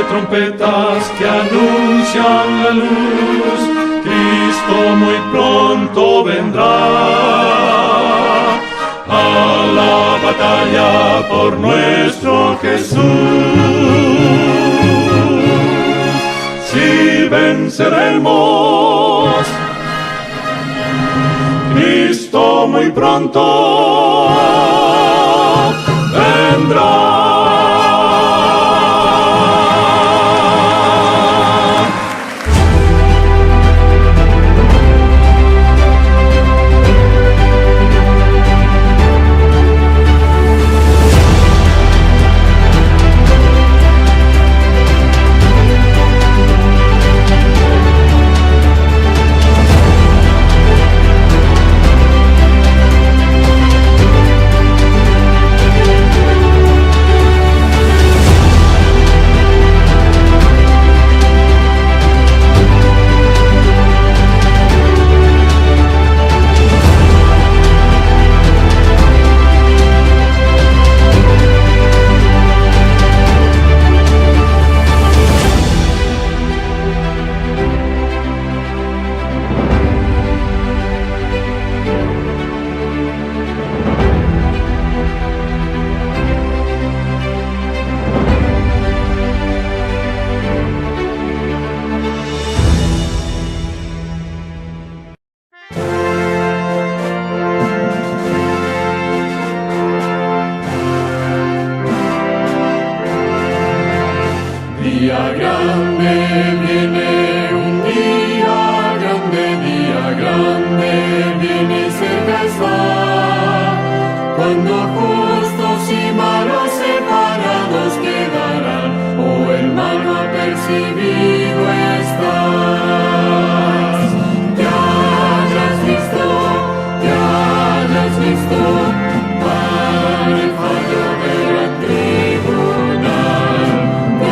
trompetas que anuncian la luz, Cristo muy pronto vendrá a la batalla por nuestro Jesús. Si venceremos, Cristo muy pronto vendrá. Día grande viene, un día grande viene y cerca está, cuando justos y malos separados quedarán, oh hermano apercibido estás. Te hayas visto, para el fallo del gran tribunal. Te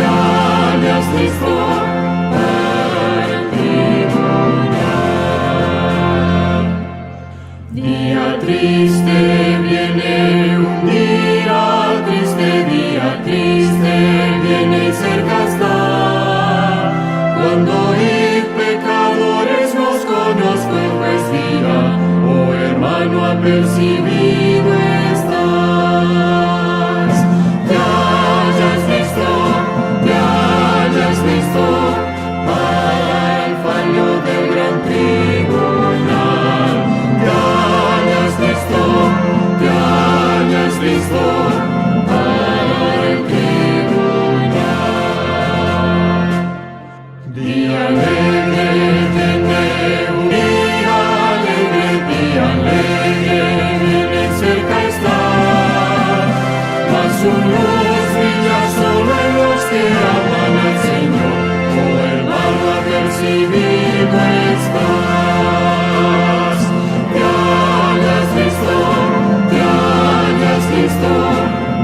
hayas visto para el tribunal. Día triste viene, un día triste viene y cerca está, cuando y pecadores nos conozco el juez dirá, oh hermano apercibido estás. Te hayas visto para el fallo del gran tribunal. Te hayas visto para el tribunal. Día alegre viene, un día alegre viene, cerca está, mas su luz brilla solo en los que aman al Señor, oh hermano apercibido estás. Te hayas visto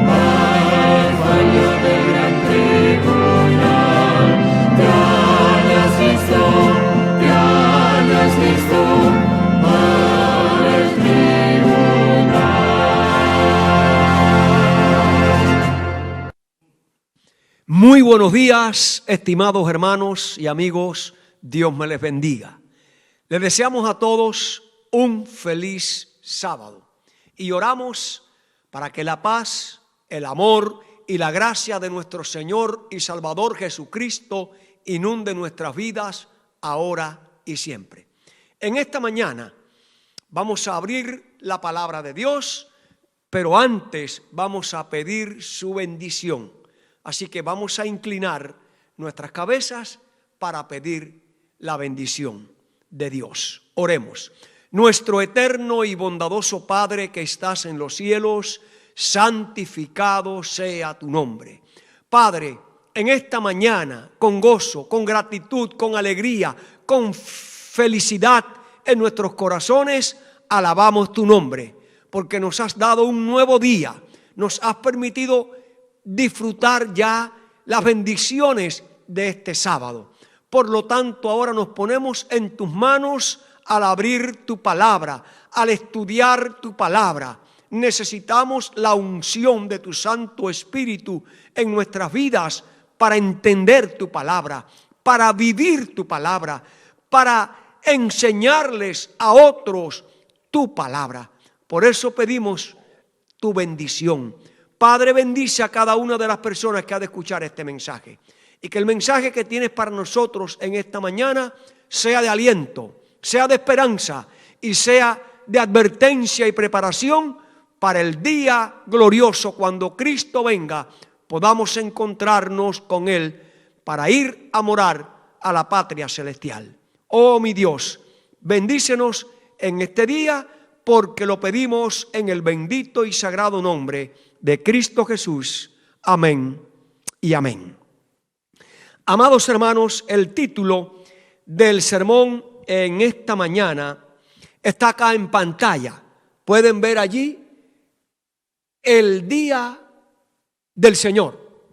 para el fallo del gran tribunal. Te hayas visto para el tribunal. Muy buenos días, estimados hermanos y amigos, Dios me les bendiga. Les deseamos a todos un feliz sábado y oramos para que la paz, el amor y la gracia de nuestro Señor y Salvador Jesucristo inunde nuestras vidas ahora y siempre. En esta mañana vamos a abrir la palabra de Dios, pero antes vamos a pedir su bendición. Así que vamos a inclinar nuestras cabezas para pedir la bendición de Dios. Oremos. Nuestro eterno y bondadoso Padre que estás en los cielos, santificado sea tu nombre. Padre, en esta mañana, con gozo, con gratitud, con alegría, con felicidad en nuestros corazones, alabamos tu nombre, porque nos has dado un nuevo día, nos has permitido disfrutar ya las bendiciones de este sábado. Por lo tanto, ahora nos ponemos en tus manos al abrir tu palabra, al estudiar tu palabra. necesitamos la unción de tu Santo Espíritu en nuestras vidas para entender tu palabra, para vivir tu palabra, para enseñarles a otros tu palabra. Por eso pedimos tu bendición. Padre, bendice a cada una de las personas que ha de escuchar este mensaje. Y que el mensaje que tienes para nosotros en esta mañana sea de aliento, sea de esperanza y sea de advertencia y preparación para el día glorioso cuando Cristo venga, podamos encontrarnos con Él para ir a morar a la patria celestial. Oh mi Dios, bendícenos en este día porque lo pedimos en el bendito y sagrado nombre de Cristo Jesús. Amén y amén. Amados hermanos, el título del sermón en esta mañana está acá en pantalla. Pueden ver allí el día del Señor.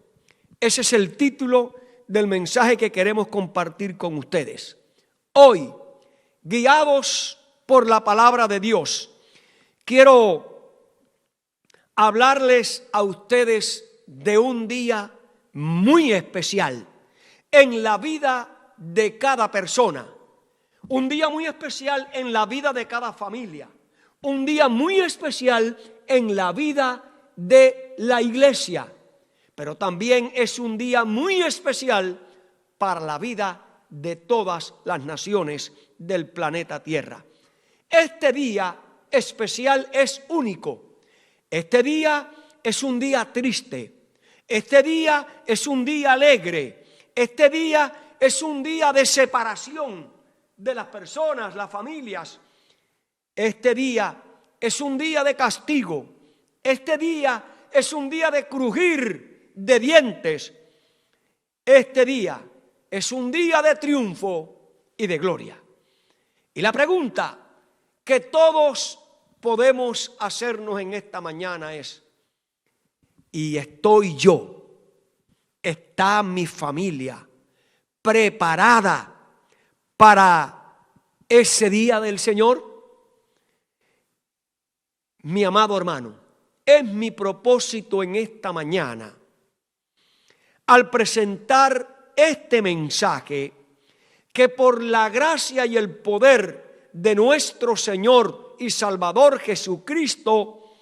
Ese es el título del mensaje que queremos compartir con ustedes. Hoy, guiados por la palabra de Dios, quiero hablarles a ustedes de un día muy especial en la vida de cada persona, un día muy especial en la vida de cada familia, un día muy especial en la vida de la iglesia, pero también es un día muy especial para la vida de todas las naciones del planeta Tierra. Este día especial es único. Este día es un día triste. Este día es un día alegre. Este día es un día de separación de las personas, las familias. Este día es un día de castigo. Este día es un día de crujir de dientes. Este día es un día de triunfo y de gloria. Y la pregunta que todos podemos hacernos en esta mañana es: ¿y estoy yo? ¿Está mi familia preparada para ese día del Señor? Mi amado hermano, es mi propósito en esta mañana, al presentar este mensaje, que por la gracia y el poder de nuestro Señor y Salvador Jesucristo,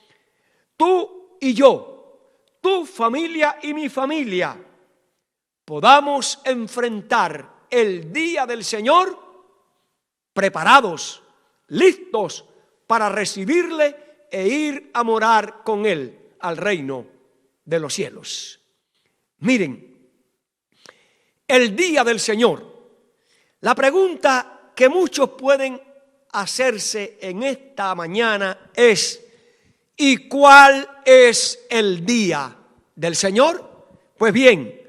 tú y yo, tu familia y mi familia, podamos enfrentar el día del Señor preparados, listos para recibirle e ir a morar con Él al reino de los cielos. Miren, el día del Señor. La pregunta que muchos pueden hacerse en esta mañana es: ¿y cuál es el día del Señor? Pues bien,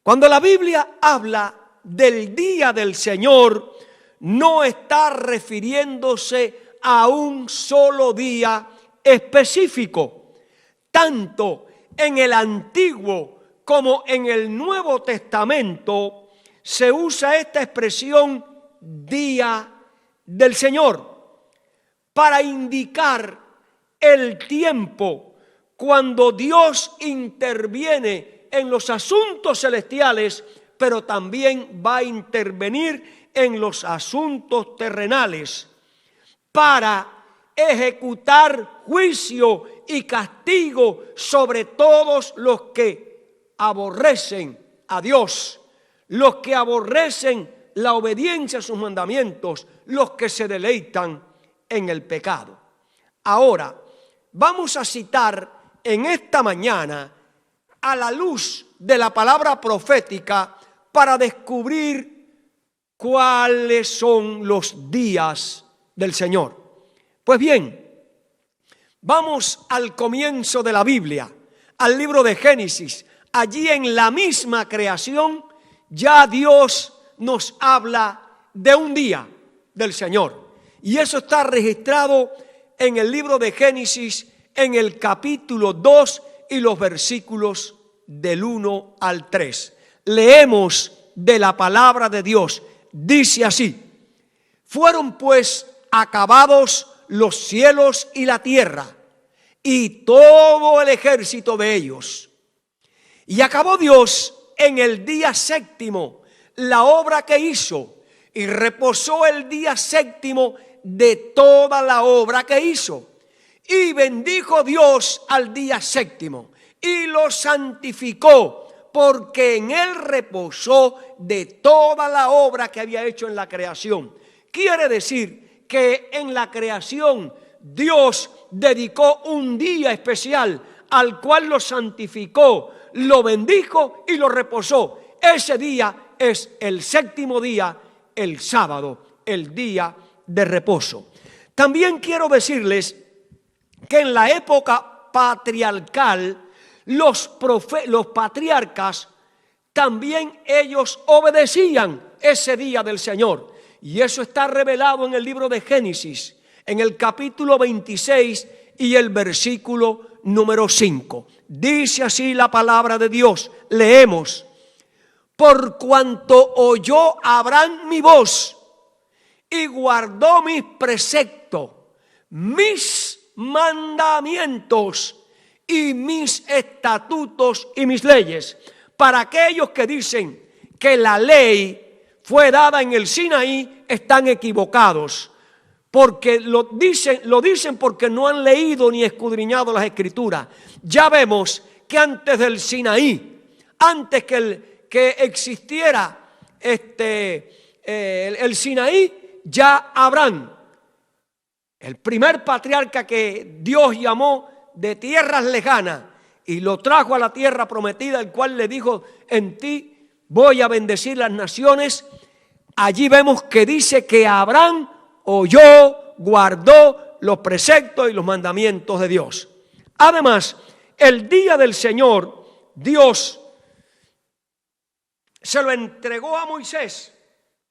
cuando la Biblia habla del día del Señor, no está refiriéndose a un solo día específico. Tanto en el Antiguo como en el Nuevo Testamento se usa esta expresión día del Señor para indicar el tiempo cuando Dios interviene en los asuntos celestiales, pero también va a intervenir en los asuntos terrenales para ejecutar juicio y castigo sobre todos los que aborrecen a Dios, los que aborrecen la obediencia a sus mandamientos, los que se deleitan en el pecado. Ahora, vamos a citar en esta mañana, a la luz de la palabra profética, para descubrir cuáles son los días del Señor. Pues bien, vamos al comienzo de la Biblia, al libro de Génesis. Allí en la misma creación ya Dios nos habla de un día del Señor. Y eso está registrado en el libro de Génesis, en el capítulo 2 y los versículos del 1 al 3. Leemos de la palabra de Dios. Dice así: fueron pues acabados los cielos y la tierra, y todo el ejército de ellos. Y acabó Dios en el día séptimo la obra que hizo, y reposó el día séptimo de toda la obra que hizo. Y bendijo Dios al día séptimo y lo santificó, porque en él reposó de toda la obra que había hecho en la creación. Quiere decir que en la creación Dios dedicó un día especial al cual lo santificó, lo bendijo y lo reposó. Ese día es el séptimo día, el sábado, el día de reposo. También quiero decirles que en la época patriarcal, los patriarcas también ellos obedecían ese día del Señor. Y eso está revelado en el libro de Génesis, en el capítulo 26 y el versículo número 5. Dice así la palabra de Dios. Leemos: por cuanto oyó Abraham mi voz y guardó mis preceptos, mis mandamientos y mis estatutos y mis leyes. Para aquellos que dicen que la ley fue dada en el Sinaí, están equivocados, porque lo dicen porque no han leído ni escudriñado las Escrituras. Ya vemos que antes del Sinaí, antes que existiera el Sinaí, ya Abraham, el primer patriarca que Dios llamó de tierras lejanas y lo trajo a la tierra prometida, el cual le dijo: en ti voy a bendecir las naciones. Allí vemos que dice que Abraham oyó, guardó los preceptos y los mandamientos de Dios. Además, el día del Señor, Dios se lo entregó a Moisés,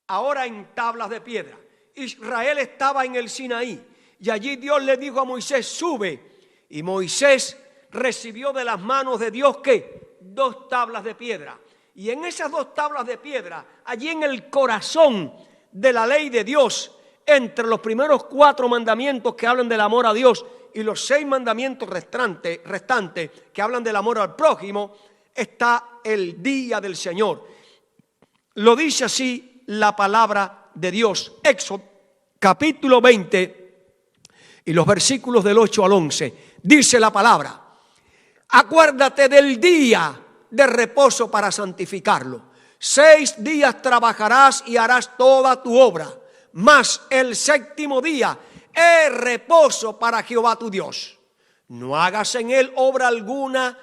ahora en tablas de piedra. Israel estaba en el Sinaí y allí Dios le dijo a Moisés: sube. Y Moisés recibió de las manos de Dios ¿qué? 2 tablas de piedra. Y en esas 2 tablas de piedra, allí en el corazón de la ley de Dios, entre los primeros 4 mandamientos que hablan del amor a Dios y los 6 mandamientos restantes que hablan del amor al prójimo, está el día del Señor. Lo dice así la palabra de Dios. Éxodo capítulo 20 y los versículos del 8 al 11. Dice la palabra: acuérdate del día de reposo para santificarlo. 6 días trabajarás y harás toda tu obra, mas el séptimo día es reposo para Jehová tu Dios. No hagas en él obra alguna,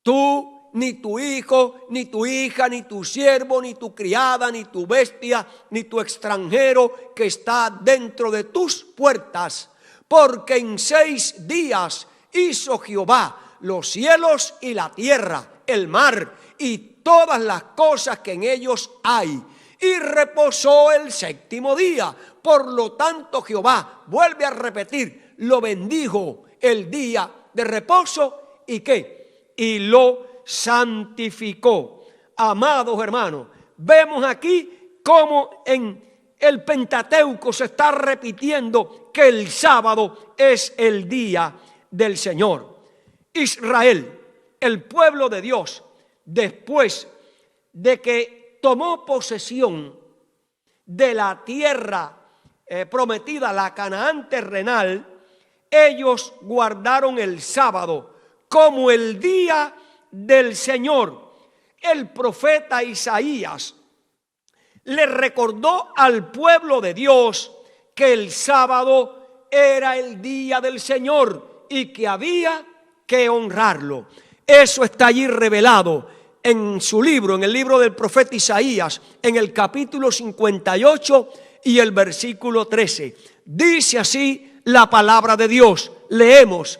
tú, ni tu hijo, ni tu hija, ni tu siervo, ni tu criada, ni tu bestia, ni tu extranjero que está dentro de tus puertas. Porque en 6 días hizo Jehová los cielos y la tierra, el mar y todas las cosas que en ellos hay. Y reposó el séptimo día. Por lo tanto, Jehová, vuelve a repetir, lo bendijo el día de reposo y ¿qué? Y lo santificó. Amados hermanos, vemos aquí cómo en el Pentateuco se está repitiendo que el sábado es el día del Señor. Israel, el pueblo de Dios, después de que tomó posesión de la tierra prometida, la Canaán terrenal, ellos guardaron el sábado como el día del Señor. El profeta Isaías le recordó al pueblo de Dios que el sábado era el día del Señor y que había que honrarlo. Eso está allí revelado en su libro, en el libro del profeta Isaías, en el capítulo 58 y el versículo 13. Dice así la palabra de Dios. Leemos: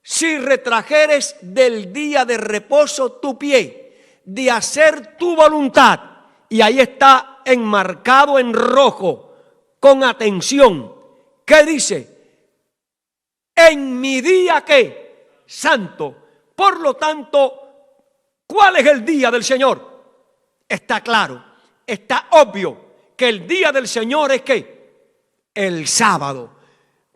si retrajeres del día de reposo tu pie, de hacer tu voluntad. Y ahí está enmarcado en rojo, con atención. ¿Qué dice? En mi día ¿qué? Santo. Por lo tanto, ¿cuál es el día del Señor? Está claro, está obvio que el día del Señor es ¿qué? El sábado.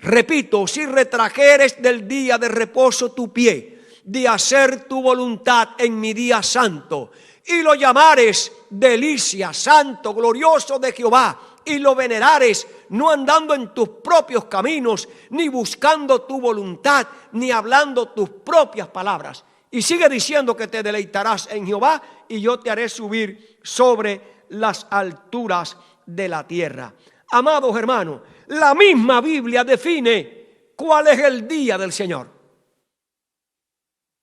Repito, si retrajeres del día de reposo tu pie, de hacer tu voluntad en mi día santo, y lo llamares delicia, santo, glorioso de Jehová, y lo venerares, no andando en tus propios caminos, ni buscando tu voluntad, ni hablando tus propias palabras. Y sigue diciendo que te deleitarás en Jehová, y yo te haré subir sobre las alturas de la tierra. Amados hermanos, la misma Biblia define cuál es el día del Señor.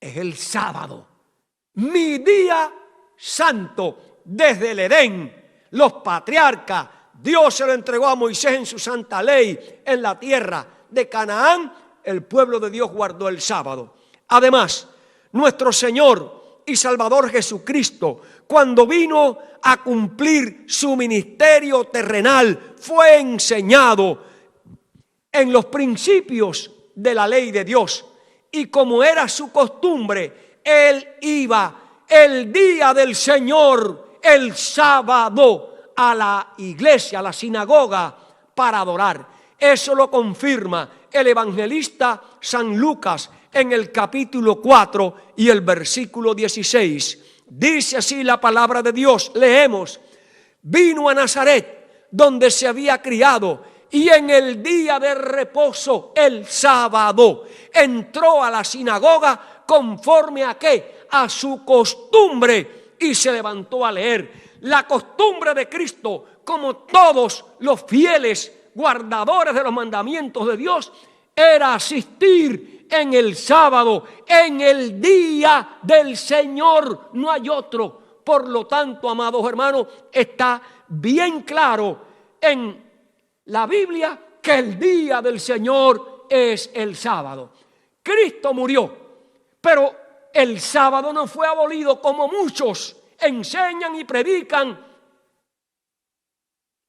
Es el sábado, mi día santo. Desde el Edén, los patriarcas, Dios se lo entregó a Moisés en su santa ley. En la tierra de Canaán, el pueblo de Dios guardó el sábado. Además, nuestro Señor y Salvador Jesucristo, cuando vino a cumplir su ministerio terrenal, fue enseñado en los principios de la ley de Dios. Y como era su costumbre, Él iba el día del Señor, el sábado, a la iglesia, a la sinagoga, para adorar. Eso lo confirma el evangelista San Lucas en el capítulo 4 y el versículo 16. Dice así la palabra de Dios, leemos: vino a Nazaret, donde se había criado, y en el día de reposo, el sábado, entró a la sinagoga conforme a ¿qué? A su costumbre, y se levantó a leer. La costumbre de Cristo, como todos los fieles guardadores de los mandamientos de Dios, era asistir en el sábado, en el día del Señor. No hay otro. Por lo tanto, amados hermanos, está bien claro en la Biblia que el día del Señor es el sábado. Cristo murió, pero el sábado no fue abolido como muchos enseñan y predican.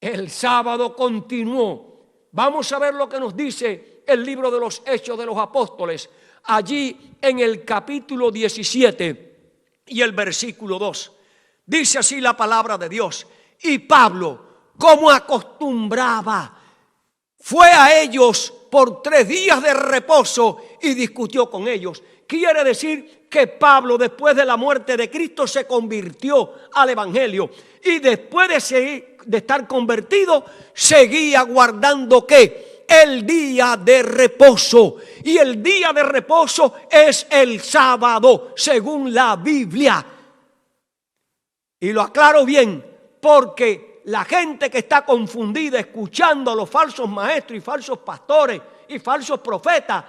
El sábado continuó. Vamos a ver lo que nos dice el libro de los Hechos de los Apóstoles, allí en el capítulo 17 y el versículo 2. Dice así la palabra de Dios: y Pablo, como acostumbraba, fue a ellos por 3 días de reposo y discutió con ellos. Quiere decir que Pablo, después de la muerte de Cristo, se convirtió al evangelio, y después de estar convertido, seguía guardando ¿qué? El día de reposo. Y el día de reposo es el sábado, según la Biblia. Y lo aclaro bien, porque la gente que está confundida escuchando a los falsos maestros y falsos pastores y falsos profetas,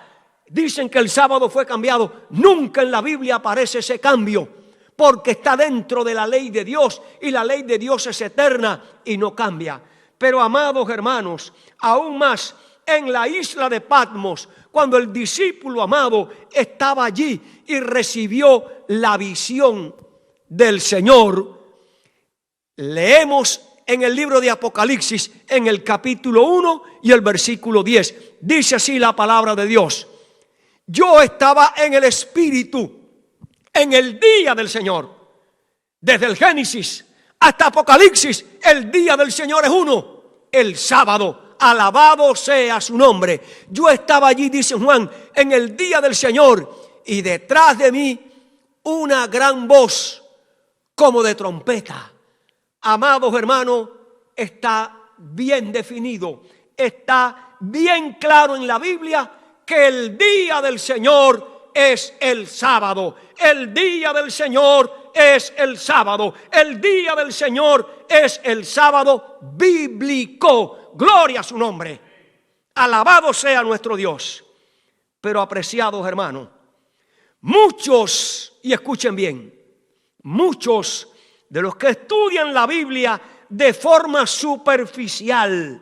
dicen que el sábado fue cambiado. Nunca en la Biblia aparece ese cambio, porque está dentro de la ley de Dios, y la ley de Dios es eterna y no cambia. Pero, amados hermanos, aún más en la isla de Patmos, cuando el discípulo amado estaba allí y recibió la visión del Señor, leemos en el libro de Apocalipsis, en el capítulo 1 y el versículo 10. Dice así la palabra de Dios: yo estaba en el Espíritu en el día del Señor. Desde el Génesis hasta Apocalipsis, el día del Señor es uno: el sábado. Alabado sea su nombre. Yo estaba allí, dice Juan, en el día del Señor, y detrás de mí una gran voz como de trompeta. Amados hermanos, está bien definido, está bien claro en la Biblia que el día del Señor es el sábado. El día del Señor es el sábado. El día del Señor es el sábado bíblico. Gloria a su nombre. Alabado sea nuestro Dios. Pero, apreciados hermanos, muchos, y escuchen bien, muchos de los que estudian la Biblia de forma superficial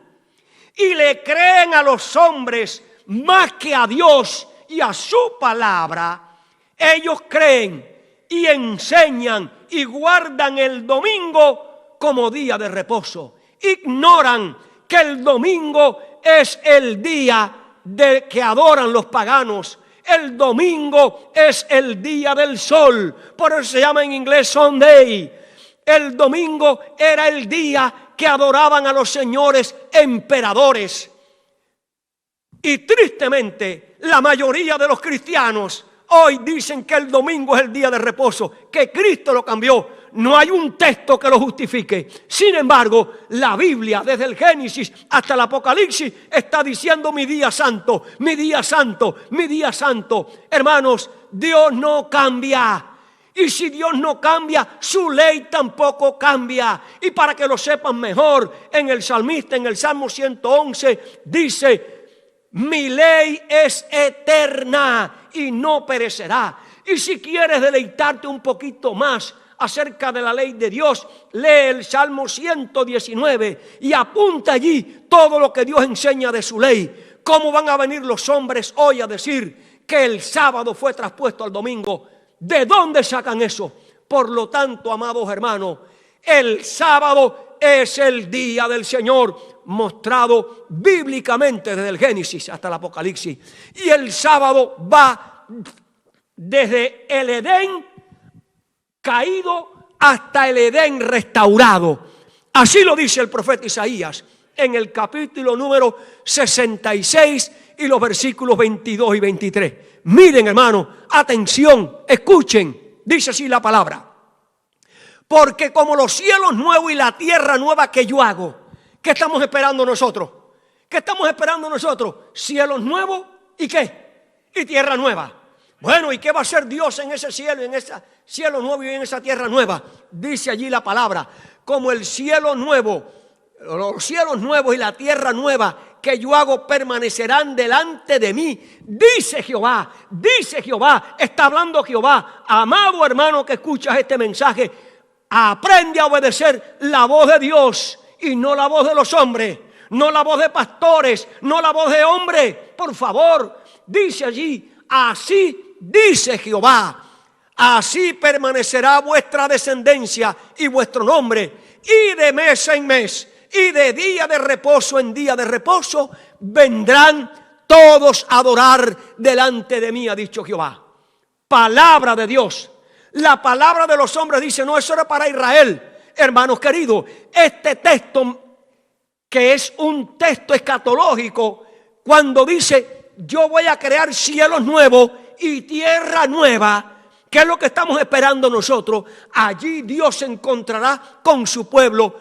y le creen a los hombres más que a Dios y a su palabra, ellos creen y enseñan y guardan el domingo como día de reposo. Ignoran que el domingo es el día que adoran los paganos. El domingo es el día del sol, por eso se llama en inglés Sunday. El domingo era el día que adoraban a los señores emperadores. Y tristemente, la mayoría de los cristianos hoy dicen que el domingo es el día de reposo, que Cristo lo cambió. No hay un texto que lo justifique. Sin embargo, la Biblia, desde el Génesis hasta el Apocalipsis, está diciendo mi día santo, mi día santo, mi día santo. Hermanos, Dios no cambia. Y si Dios no cambia, su ley tampoco cambia. Y para que lo sepan mejor, en el salmista, en el Salmo 111, dice: mi ley es eterna y no perecerá. Y si quieres deleitarte un poquito más acerca de la ley de Dios, lee el Salmo 119 y apunta allí todo lo que Dios enseña de su ley. ¿Cómo van a venir los hombres hoy a decir que el sábado fue traspuesto al domingo? ¿De dónde sacan eso? Por lo tanto, amados hermanos, el sábado es el día del Señor, mostrado bíblicamente desde el Génesis hasta el Apocalipsis. Y el sábado va desde el Edén caído hasta el Edén restaurado. Así lo dice el profeta Isaías en el capítulo número 66 y los versículos 22 y 23. Miren, hermano, atención, escuchen, dice así la palabra: porque como los cielos nuevos y la tierra nueva que yo hago. ¿Qué estamos esperando nosotros? ¿Qué estamos esperando nosotros? Cielos nuevos y ¿qué? Y tierra nueva. Bueno, ¿y qué va a hacer Dios en ese cielo, en ese cielo nuevo y en esa tierra nueva? Dice allí la palabra: como el cielo nuevo, los cielos nuevos y la tierra nueva que yo hago permanecerán delante de mí, dice Jehová, está hablando Jehová. Amado hermano que escuchas este mensaje, aprende a obedecer la voz de Dios y no la voz de los hombres, no la voz de pastores, no la voz de hombres. Por favor, dice allí: así dice Jehová, así permanecerá vuestra descendencia y vuestro nombre, y de mes en mes, y de día de reposo en día de reposo, vendrán todos a adorar delante de mí, ha dicho Jehová. Palabra de Dios. La palabra de los hombres dice: no, eso era para Israel. Hermanos queridos, este texto, que es un texto escatológico, cuando dice: yo voy a crear cielos nuevos y tierra nueva, ¿qué es lo que estamos esperando nosotros? Allí Dios se encontrará con su pueblo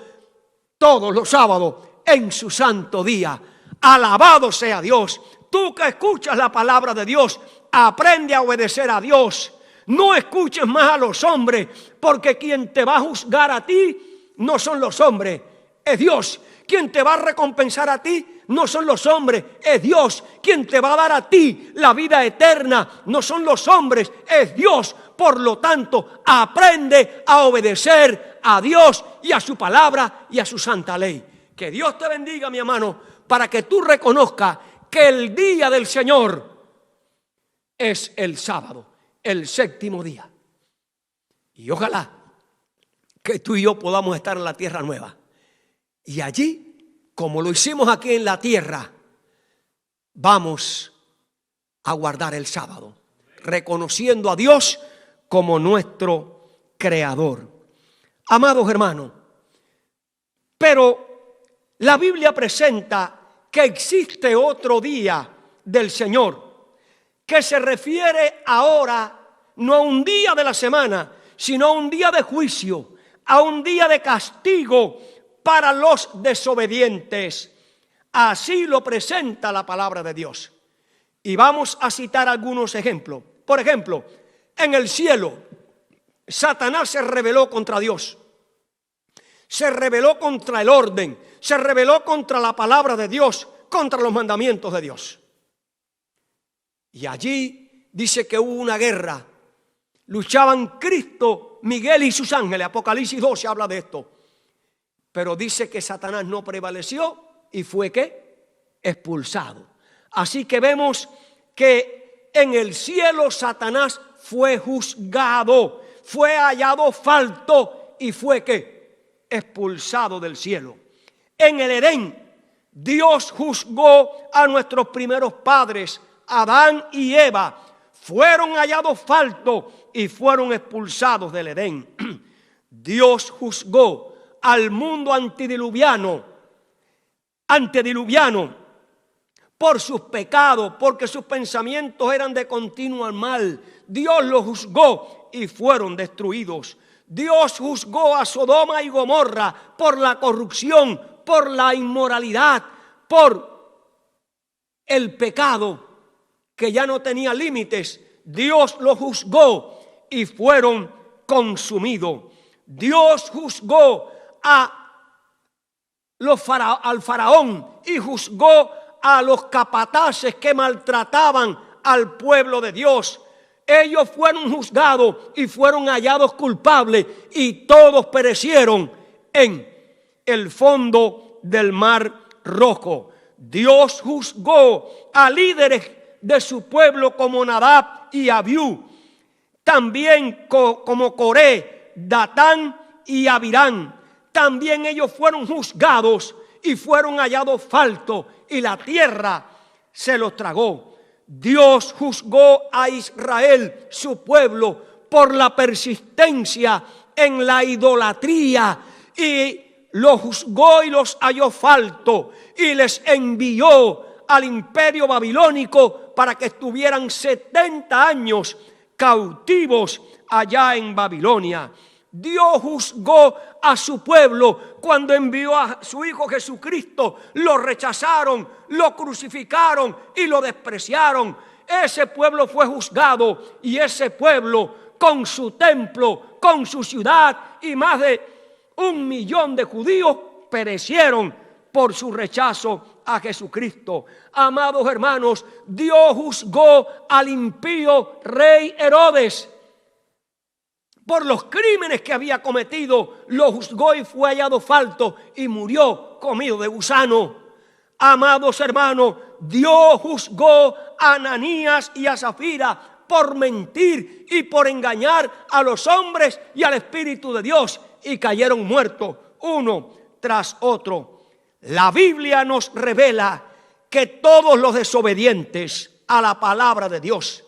todos los sábados en su santo día. Alabado sea Dios. Tú que escuchas la palabra de Dios, aprende a obedecer a Dios. No escuches más a los hombres, porque quien te va a juzgar a ti no son los hombres, es Dios. Quien te va a recompensar a ti no son los hombres, es Dios. Quien te va a dar a ti la vida eterna no son los hombres, es Dios. Por lo tanto, aprende a obedecer a Dios y a su palabra y a su santa ley. Que Dios te bendiga, mi hermano, para que tú reconozcas que el día del Señor es el sábado, el séptimo día. Y ojalá que tú y yo podamos estar en la tierra nueva. Y allí, como lo hicimos aquí en la tierra, vamos a guardar el sábado, reconociendo a Dios como nuestro creador. Amados hermanos, pero la Biblia presenta que existe otro día del Señor, que se refiere ahora no a un día de la semana, sino a un día de juicio, a un día de castigo para los desobedientes. Así lo presenta la palabra de Dios. Y vamos a citar algunos ejemplos. Por ejemplo, en el cielo, Satanás se rebeló contra Dios. Se rebeló contra el orden. Se rebeló contra la palabra de Dios, contra los mandamientos de Dios. Y allí dice que hubo una guerra. Luchaban Cristo, Miguel y sus ángeles. Apocalipsis 12 habla de esto. Pero dice que Satanás no prevaleció y fue ¿qué? Expulsado. Así que vemos que en el cielo Satanás fue juzgado, fue hallado falto y fue ¿qué? Expulsado del cielo. En el Edén, Dios juzgó a nuestros primeros padres, Adán y Eva. Fueron hallados faltos y fueron expulsados del Edén. Dios juzgó al mundo antediluviano, por sus pecados, porque sus pensamientos eran de continuo mal. Dios los juzgó y fueron destruidos. Dios juzgó a Sodoma y Gomorra por la corrupción, por la inmoralidad, por el pecado que ya no tenía límites. Dios los juzgó y fueron consumidos. Dios juzgó al faraón y juzgó a los capataces que maltrataban al pueblo de Dios. Ellos fueron juzgados y fueron hallados culpables y todos perecieron en el fondo del Mar Rojo. Dios juzgó a líderes de su pueblo como Nadab y Abiú, también como Coré, Datán y Abirán. También ellos fueron juzgados y fueron hallados faltos y la tierra se los tragó. Dios juzgó a Israel, su pueblo, por la persistencia en la idolatría y los juzgó y los halló falto y les envió al imperio babilónico para que estuvieran 70 años cautivos allá en Babilonia. Dios juzgó a su pueblo cuando envió a su Hijo Jesucristo. Lo rechazaron, lo crucificaron y lo despreciaron. Ese pueblo fue juzgado y ese pueblo con su templo, con su ciudad y más de 1 millón de judíos perecieron por su rechazo a Jesucristo. Amados hermanos, Dios juzgó al impío rey Herodes por los crímenes que había cometido. Lo juzgó y fue hallado falto y murió comido de gusano. Amados hermanos, Dios juzgó a Ananías y a Zafira por mentir y por engañar a los hombres y al Espíritu de Dios y cayeron muertos uno tras otro. La Biblia nos revela que todos los desobedientes a la palabra de Dios,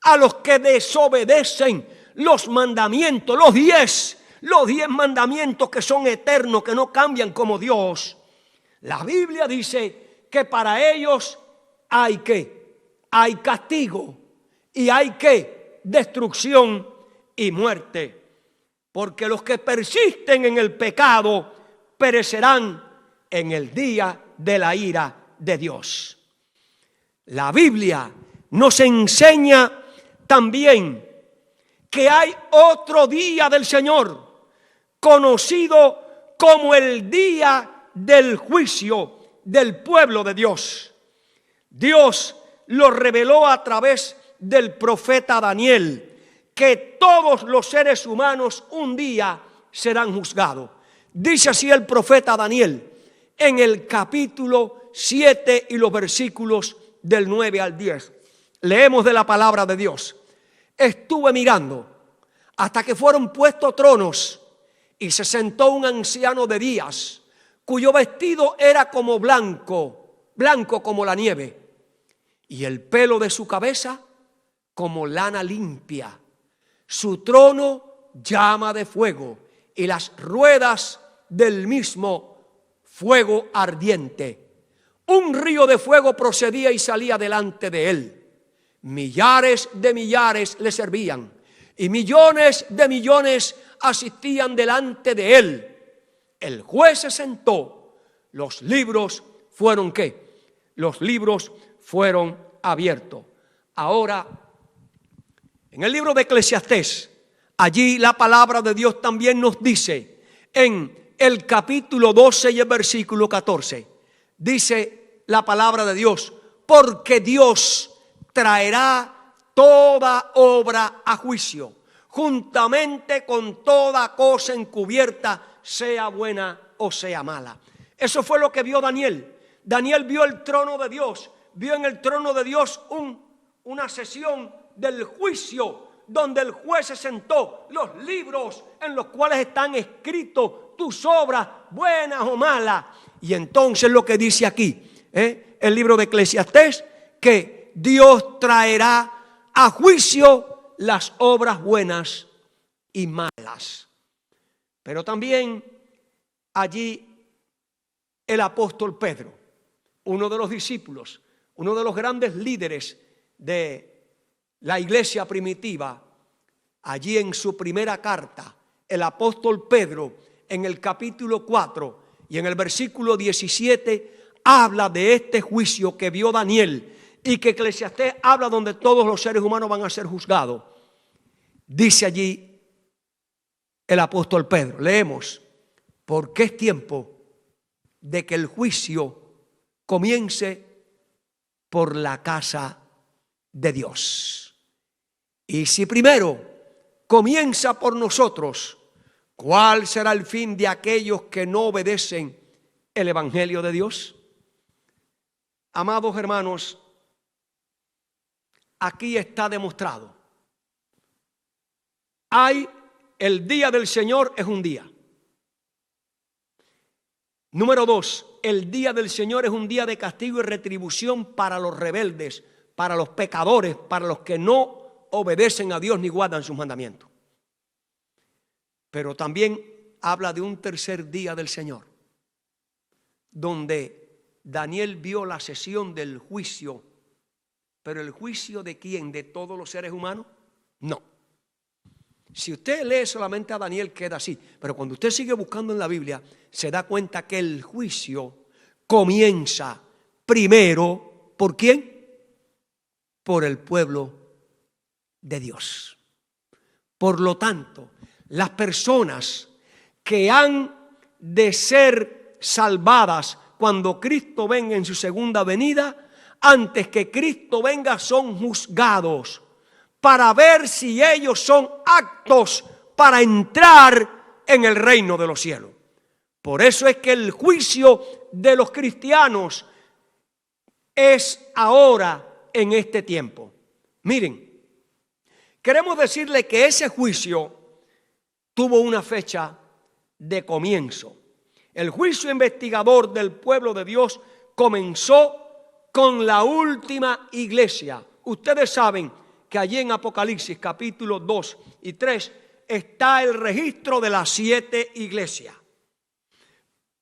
a los que desobedecen los mandamientos, los 10 mandamientos que son eternos, que no cambian como Dios, la Biblia dice que para ellos hay castigo y hay destrucción y muerte, porque los que persisten en el pecado perecerán en el día de la ira de Dios. La Biblia nos enseña también que hay otro día del Señor, conocido como el día del juicio del pueblo de Dios. Dios lo reveló a través del profeta Daniel, que todos los seres humanos un día serán juzgados. Dice así el profeta Daniel en el capítulo 7 y los versículos del 9 al 10. Leemos de la palabra de Dios. Estuve mirando hasta que fueron puestos tronos y se sentó un anciano de días, cuyo vestido era como blanco como la nieve, y el pelo de su cabeza como lana limpia. Su trono llama de fuego y las ruedas del mismo fuego ardiente. Un río de fuego procedía y salía delante de él. Millares de millares le servían y millones de millones asistían delante de él. El juez se sentó. Los libros fueron ¿qué? Los libros fueron abiertos. Ahora, en el libro de Eclesiastés, allí la palabra de Dios también nos dice, en el capítulo 12 y el versículo 14, dice la palabra de Dios, porque Dios traerá toda obra a juicio, juntamente con toda cosa encubierta, sea buena o sea mala. Eso fue lo que vio Daniel. Daniel vio el trono de Dios, vio en el trono de Dios una sesión del juicio, donde el juez se sentó, los libros en los cuales están escritos tus obras, buenas o malas. Y entonces lo que dice aquí, el libro de Eclesiastés, que Dios traerá a juicio las obras buenas y malas. Pero también allí el apóstol Pedro, uno de los discípulos, uno de los grandes líderes de la iglesia primitiva, allí en su primera carta, el apóstol Pedro, en el capítulo 4 y en el versículo 17, habla de este juicio que vio Daniel y que Eclesiastés habla donde todos los seres humanos van a ser juzgados. Dice allí el apóstol Pedro, leemos, porque es tiempo de que el juicio comience por la casa de Dios. Y si primero comienza por nosotros, ¿cuál será el fin de aquellos que no obedecen el evangelio de Dios? Amados hermanos, aquí está demostrado. El día del Señor es un día. Número 2, el día del Señor es un día de castigo y retribución para los rebeldes, para los pecadores, para los que no obedecen a Dios ni guardan sus mandamientos. Pero también habla de un tercer día del Señor, donde Daniel vio la sesión del juicio. ¿Pero el juicio de quién? ¿De todos los seres humanos? No. Si usted lee solamente a Daniel queda así, pero cuando usted sigue buscando en la Biblia se da cuenta que el juicio comienza primero, ¿por quién? Por el pueblo de Dios. Por lo tanto, las personas que han de ser salvadas cuando Cristo venga en su segunda venida, antes que Cristo venga son juzgados para ver si ellos son aptos para entrar en el reino de los cielos. Por eso es que el juicio de los cristianos es ahora en este tiempo. Miren, queremos decirle que ese juicio tuvo una fecha de comienzo. El juicio investigador del pueblo de Dios comenzó con la última iglesia. Ustedes saben que allí en Apocalipsis capítulos 2 y 3 está el registro de las 7 iglesias.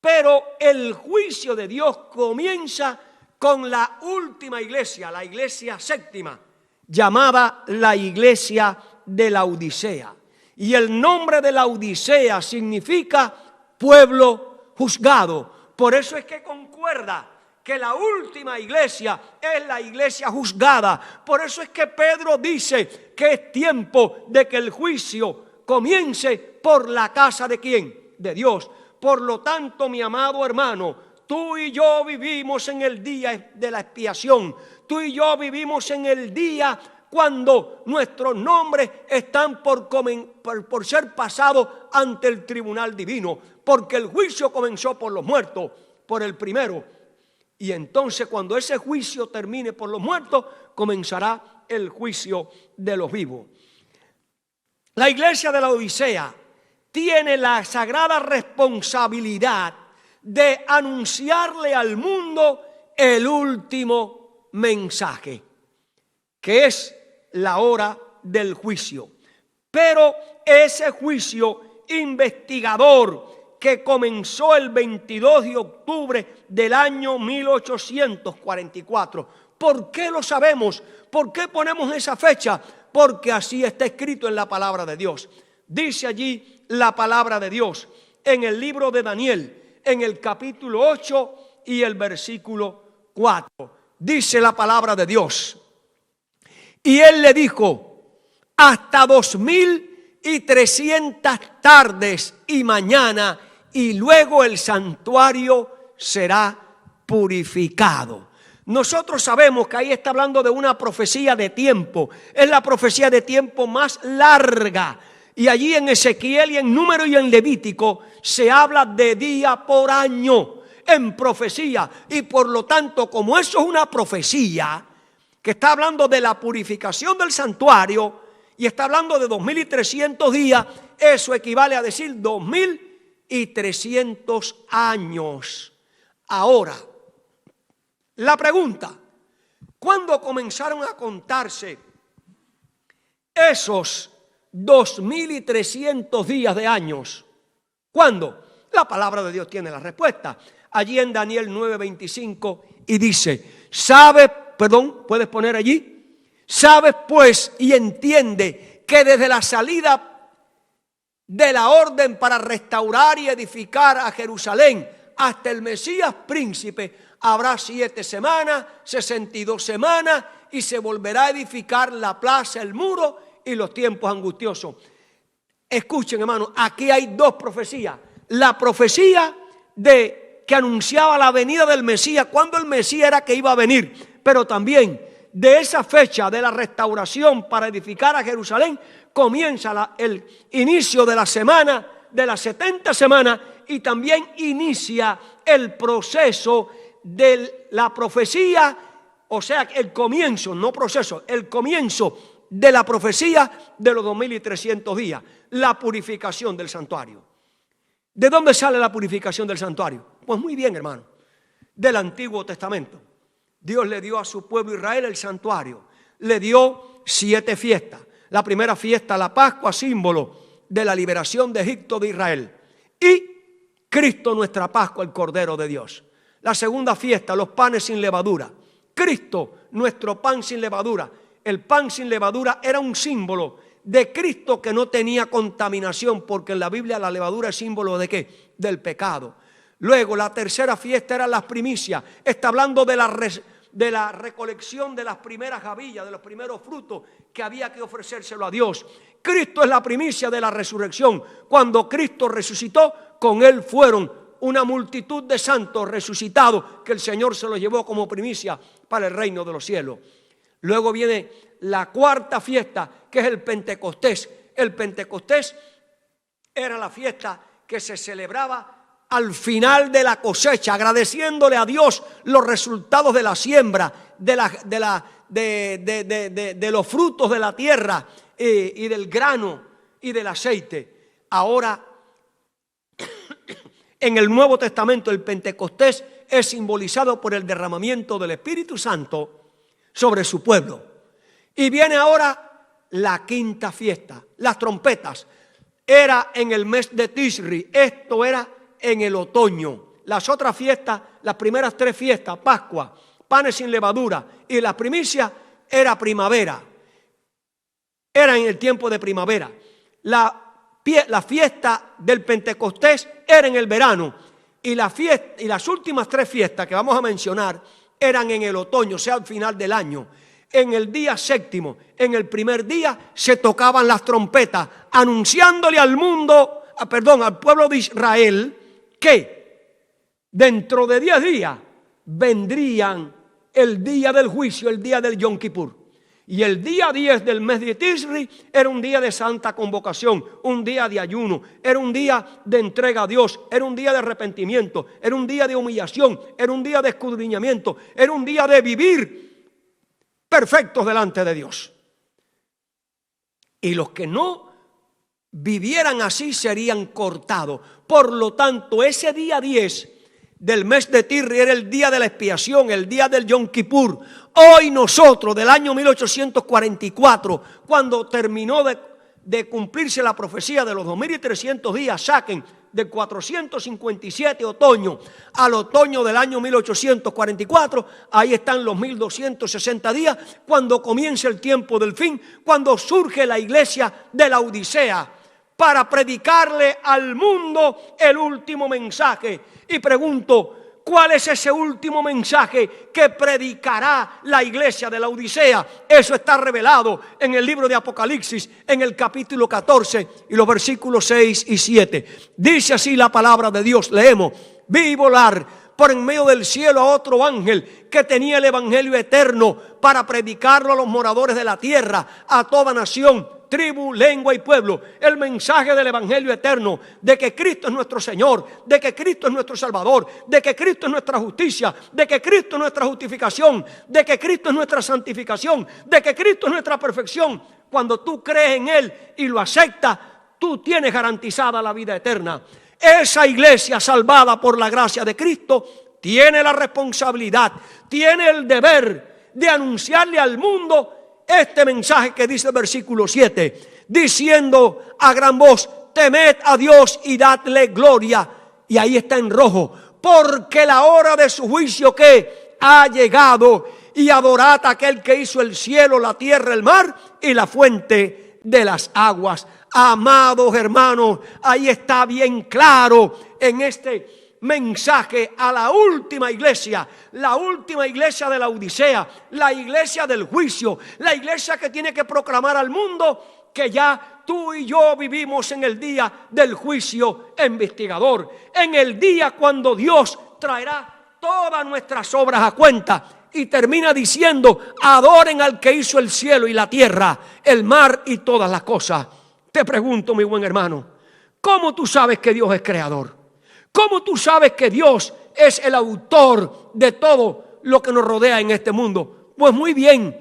Pero el juicio de Dios comienza con la última iglesia, la iglesia séptima, llamada la iglesia de la Odisea. Y el nombre de la Odisea significa pueblo juzgado. Por eso es que concuerda que la última iglesia es la iglesia juzgada. Por eso es que Pedro dice que es tiempo de que el juicio comience por la casa de ¿quién? De Dios. Por lo tanto, mi amado hermano, tú y yo vivimos en el día de la expiación. Tú y yo vivimos en el día cuando nuestros nombres están por ser pasados ante el tribunal divino. Porque el juicio comenzó por los muertos, por el primero. Y entonces cuando ese juicio termine por los muertos, comenzará el juicio de los vivos. La iglesia de la Odisea tiene la sagrada responsabilidad de anunciarle al mundo el último mensaje, que es la hora del juicio. Pero ese juicio investigador que comenzó el 22 de octubre del año 1844. ¿Por qué lo sabemos? ¿Por qué ponemos esa fecha? Porque así está escrito en la palabra de Dios. Dice allí la palabra de Dios en el libro de Daniel, en el capítulo 8 y el versículo 4. Dice la palabra de Dios. Y él le dijo, hasta 2300 tardes y mañana, y luego el santuario será purificado. Nosotros sabemos que ahí está hablando de una profecía de tiempo. Es la profecía de tiempo más larga. Y allí en Ezequiel y en Número y en Levítico se habla de día por año en profecía. Y por lo tanto, como eso es una profecía que está hablando de la purificación del santuario y está hablando de 2300 días, eso equivale a decir 2300 años. Ahora, la pregunta, ¿cuándo comenzaron a contarse esos 2300 días de años? ¿Cuándo? La palabra de Dios tiene la respuesta. Allí en Daniel 9:25 y dice, ¿sabe puedes poner allí. Sabes pues y entiende que desde la salida de la orden para restaurar y edificar a Jerusalén hasta el Mesías príncipe habrá 7 semanas, 62 semanas, y se volverá a edificar la plaza, el muro y los tiempos angustiosos. Escuchen, hermanos, aquí hay 2 profecías. La profecía que anunciaba la venida del Mesías, cuando el Mesías era que iba a venir, pero también de esa fecha de la restauración para edificar a Jerusalén comienza el inicio de la semana, de las 70 semanas, y también inicia el proceso de la profecía, o sea, el comienzo, no proceso, el comienzo de la profecía de los 2300 días, la purificación del santuario. ¿De dónde sale la purificación del santuario? Pues muy bien, hermano, del Antiguo Testamento. Dios le dio a su pueblo Israel el santuario, le dio 7 fiestas. La primera fiesta, la Pascua, símbolo de la liberación de Egipto de Israel, y Cristo nuestra Pascua, el Cordero de Dios. La segunda fiesta, los panes sin levadura. Cristo, nuestro pan sin levadura. El pan sin levadura era un símbolo de Cristo que no tenía contaminación, porque en la Biblia la levadura es símbolo ¿de qué? Del pecado. Luego la tercera fiesta eran las primicias. Está hablando de la recolección de las primeras gavillas, de los primeros frutos que había que ofrecérselo a Dios. Cristo es la primicia de la resurrección. Cuando Cristo resucitó, con Él fueron una multitud de santos resucitados que el Señor se los llevó como primicia para el reino de los cielos. Luego viene la cuarta fiesta, que es el Pentecostés. El Pentecostés era la fiesta que se celebraba al final de la cosecha, agradeciéndole a Dios los resultados de la siembra, de los frutos de la tierra y del grano y del aceite. Ahora, en el Nuevo Testamento, el Pentecostés es simbolizado por el derramamiento del Espíritu Santo sobre su pueblo. Y viene ahora la quinta fiesta, las trompetas. Era en el mes de Tisri, esto era en el otoño. Las otras fiestas, las primeras 3 fiestas, Pascua, panes sin levadura y las primicias, era primavera. Era en el tiempo de primavera. La fiesta del Pentecostés era en el verano, y las últimas 3 fiestas que vamos a mencionar eran en el otoño, o sea, al final del año. En el día 7º, en el primer día, se tocaban las trompetas, anunciándole al pueblo de Israel, que dentro de 10 días vendrían el día del juicio, el día del Yom Kippur. Y el día 10 del mes de Tisri era un día de santa convocación, un día de ayuno, era un día de entrega a Dios, era un día de arrepentimiento, era un día de humillación, era un día de escudriñamiento, era un día de vivir perfectos delante de Dios. Y los que no vivieran así serían cortados. Por lo tanto, ese día 10 del mes de Tisri era el día de la expiación, el día del Yom Kippur. Hoy nosotros, del año 1844, cuando terminó de cumplirse la profecía de los 2300 días, saquen del 457 otoño al otoño del año 1844, ahí están los 1260 días, cuando comienza el tiempo del fin, cuando surge la iglesia de la Odisea para predicarle al mundo el último mensaje. Y pregunto, ¿cuál es ese último mensaje que predicará la iglesia de la Odisea? Eso está revelado en el libro de Apocalipsis, en el capítulo 14 y los versículos 6 y 7. Dice así la palabra de Dios, leemos: vi volar por en medio del cielo a otro ángel que tenía el evangelio eterno para predicarlo a los moradores de la tierra, a toda nación, tribu, lengua y pueblo. El mensaje del evangelio eterno, de que Cristo es nuestro Señor, de que Cristo es nuestro Salvador, de que Cristo es nuestra justicia, de que Cristo es nuestra justificación, de que Cristo es nuestra santificación, de que Cristo es nuestra perfección. Cuando tú crees en Él y lo aceptas, tú tienes garantizada la vida eterna. Esa iglesia salvada por la gracia de Cristo tiene la responsabilidad, tiene el deber de anunciarle al mundo este mensaje que dice el versículo 7, diciendo a gran voz: temed a Dios y dadle gloria. Y ahí está en rojo: porque la hora de su juicio que ha llegado, y adorad a aquel que hizo el cielo, la tierra, el mar y la fuente de las aguas. Amados hermanos, ahí está bien claro en este mensaje a la última iglesia de la Odisea, la iglesia del juicio, la iglesia que tiene que proclamar al mundo que ya tú y yo vivimos en el día del juicio investigador, en el día cuando Dios traerá todas nuestras obras a cuenta. Y termina diciendo: adoren al que hizo el cielo y la tierra, el mar y todas las cosas. Te pregunto, mi buen hermano, ¿cómo tú sabes que Dios es creador? ¿Cómo tú sabes que Dios es el autor de todo lo que nos rodea en este mundo? Pues muy bien,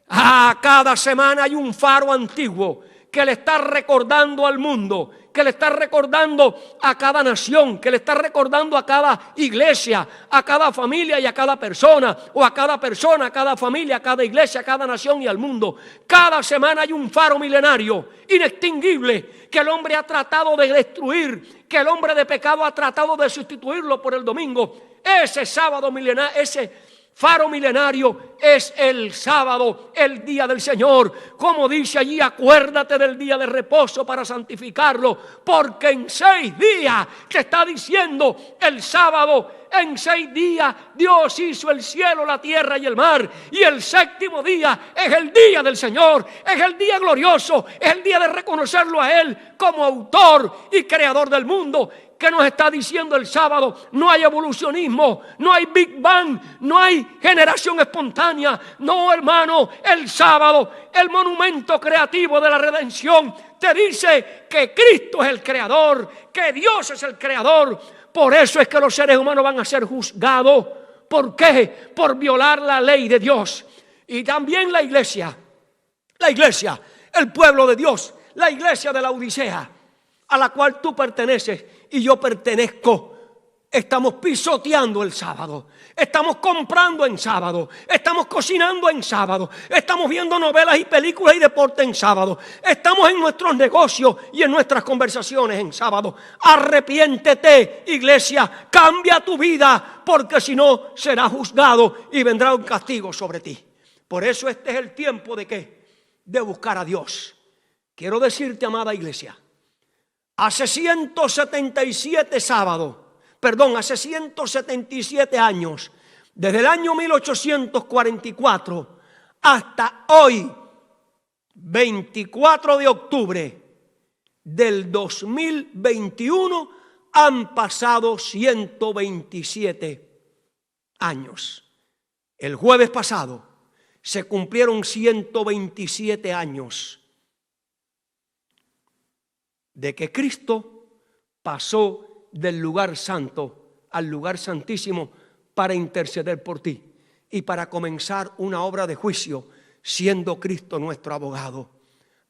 cada semana hay un faro antiguo que le está recordando al mundo, que le está recordando a cada nación, que le está recordando a cada iglesia, a cada familia y a cada persona, o a cada persona, a cada familia, a cada iglesia, a cada nación y al mundo. Cada semana hay un faro milenario, inextinguible, que el hombre ha tratado de destruir, que el hombre de pecado ha tratado de sustituirlo por el domingo. Ese sábado milenario, ese faro milenario es el sábado, el día del Señor. Como dice allí: acuérdate del día de reposo para santificarlo, porque en 6 días, te está diciendo el sábado, en 6 días Dios hizo el cielo, la tierra y el mar, y el 7º día es el día del Señor, es el día glorioso, es el día de reconocerlo a Él como autor y creador del mundo. ¿Qué nos está diciendo el sábado? No hay evolucionismo, no hay Big Bang, no hay generación espontánea. No, hermano, el sábado, el monumento creativo de la redención, te dice que Cristo es el creador, que Dios es el creador. Por eso es que los seres humanos van a ser juzgados. ¿Por qué? Por violar la ley de Dios. Y también la iglesia, el pueblo de Dios, la iglesia de la Odisea, a la cual tú perteneces y yo pertenezco. Estamos pisoteando el sábado, estamos comprando en sábado, estamos cocinando en sábado, estamos viendo novelas y películas y deporte en sábado, estamos en nuestros negocios y en nuestras conversaciones en sábado. Arrepiéntete, iglesia, cambia tu vida, porque si no serás juzgado y vendrá un castigo sobre ti. Por eso este es el tiempo de ¿qué? De buscar a Dios. Quiero decirte, amada iglesia, hace 177 años, desde el año 1844 hasta hoy, 24 de octubre del 2021, han pasado 127 años. El jueves pasado se cumplieron 127 años de que Cristo pasó del lugar santo al lugar santísimo para interceder por ti y para comenzar una obra de juicio, siendo Cristo nuestro abogado.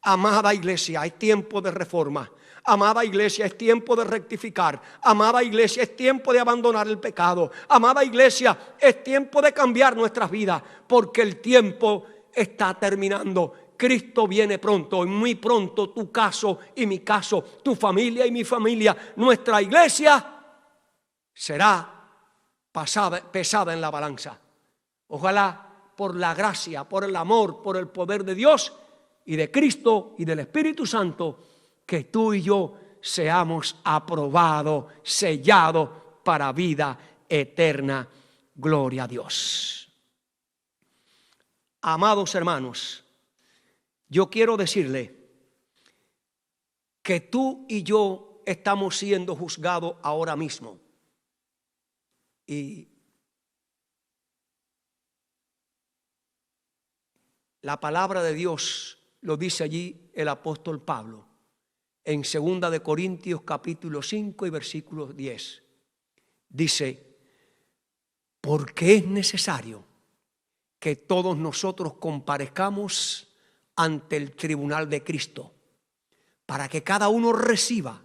Amada iglesia, es tiempo de reforma. Amada iglesia, es tiempo de rectificar. Amada iglesia, es tiempo de abandonar el pecado. Amada iglesia, es tiempo de cambiar nuestras vidas, porque el tiempo está terminando. Cristo viene pronto, y muy pronto tu caso y mi caso, tu familia y mi familia, nuestra iglesia será pesada en la balanza. Ojalá por la gracia, por el amor, por el poder de Dios y de Cristo y del Espíritu Santo, que tú y yo seamos aprobados, sellados para vida eterna. Gloria a Dios. Amados hermanos, yo quiero decirle que tú y yo estamos siendo juzgados ahora mismo. Y la palabra de Dios lo dice allí el apóstol Pablo en 2 de Corintios capítulo 5 y versículo 10. Dice: porque es necesario que todos nosotros comparezcamos ante el tribunal de Cristo, para que cada uno reciba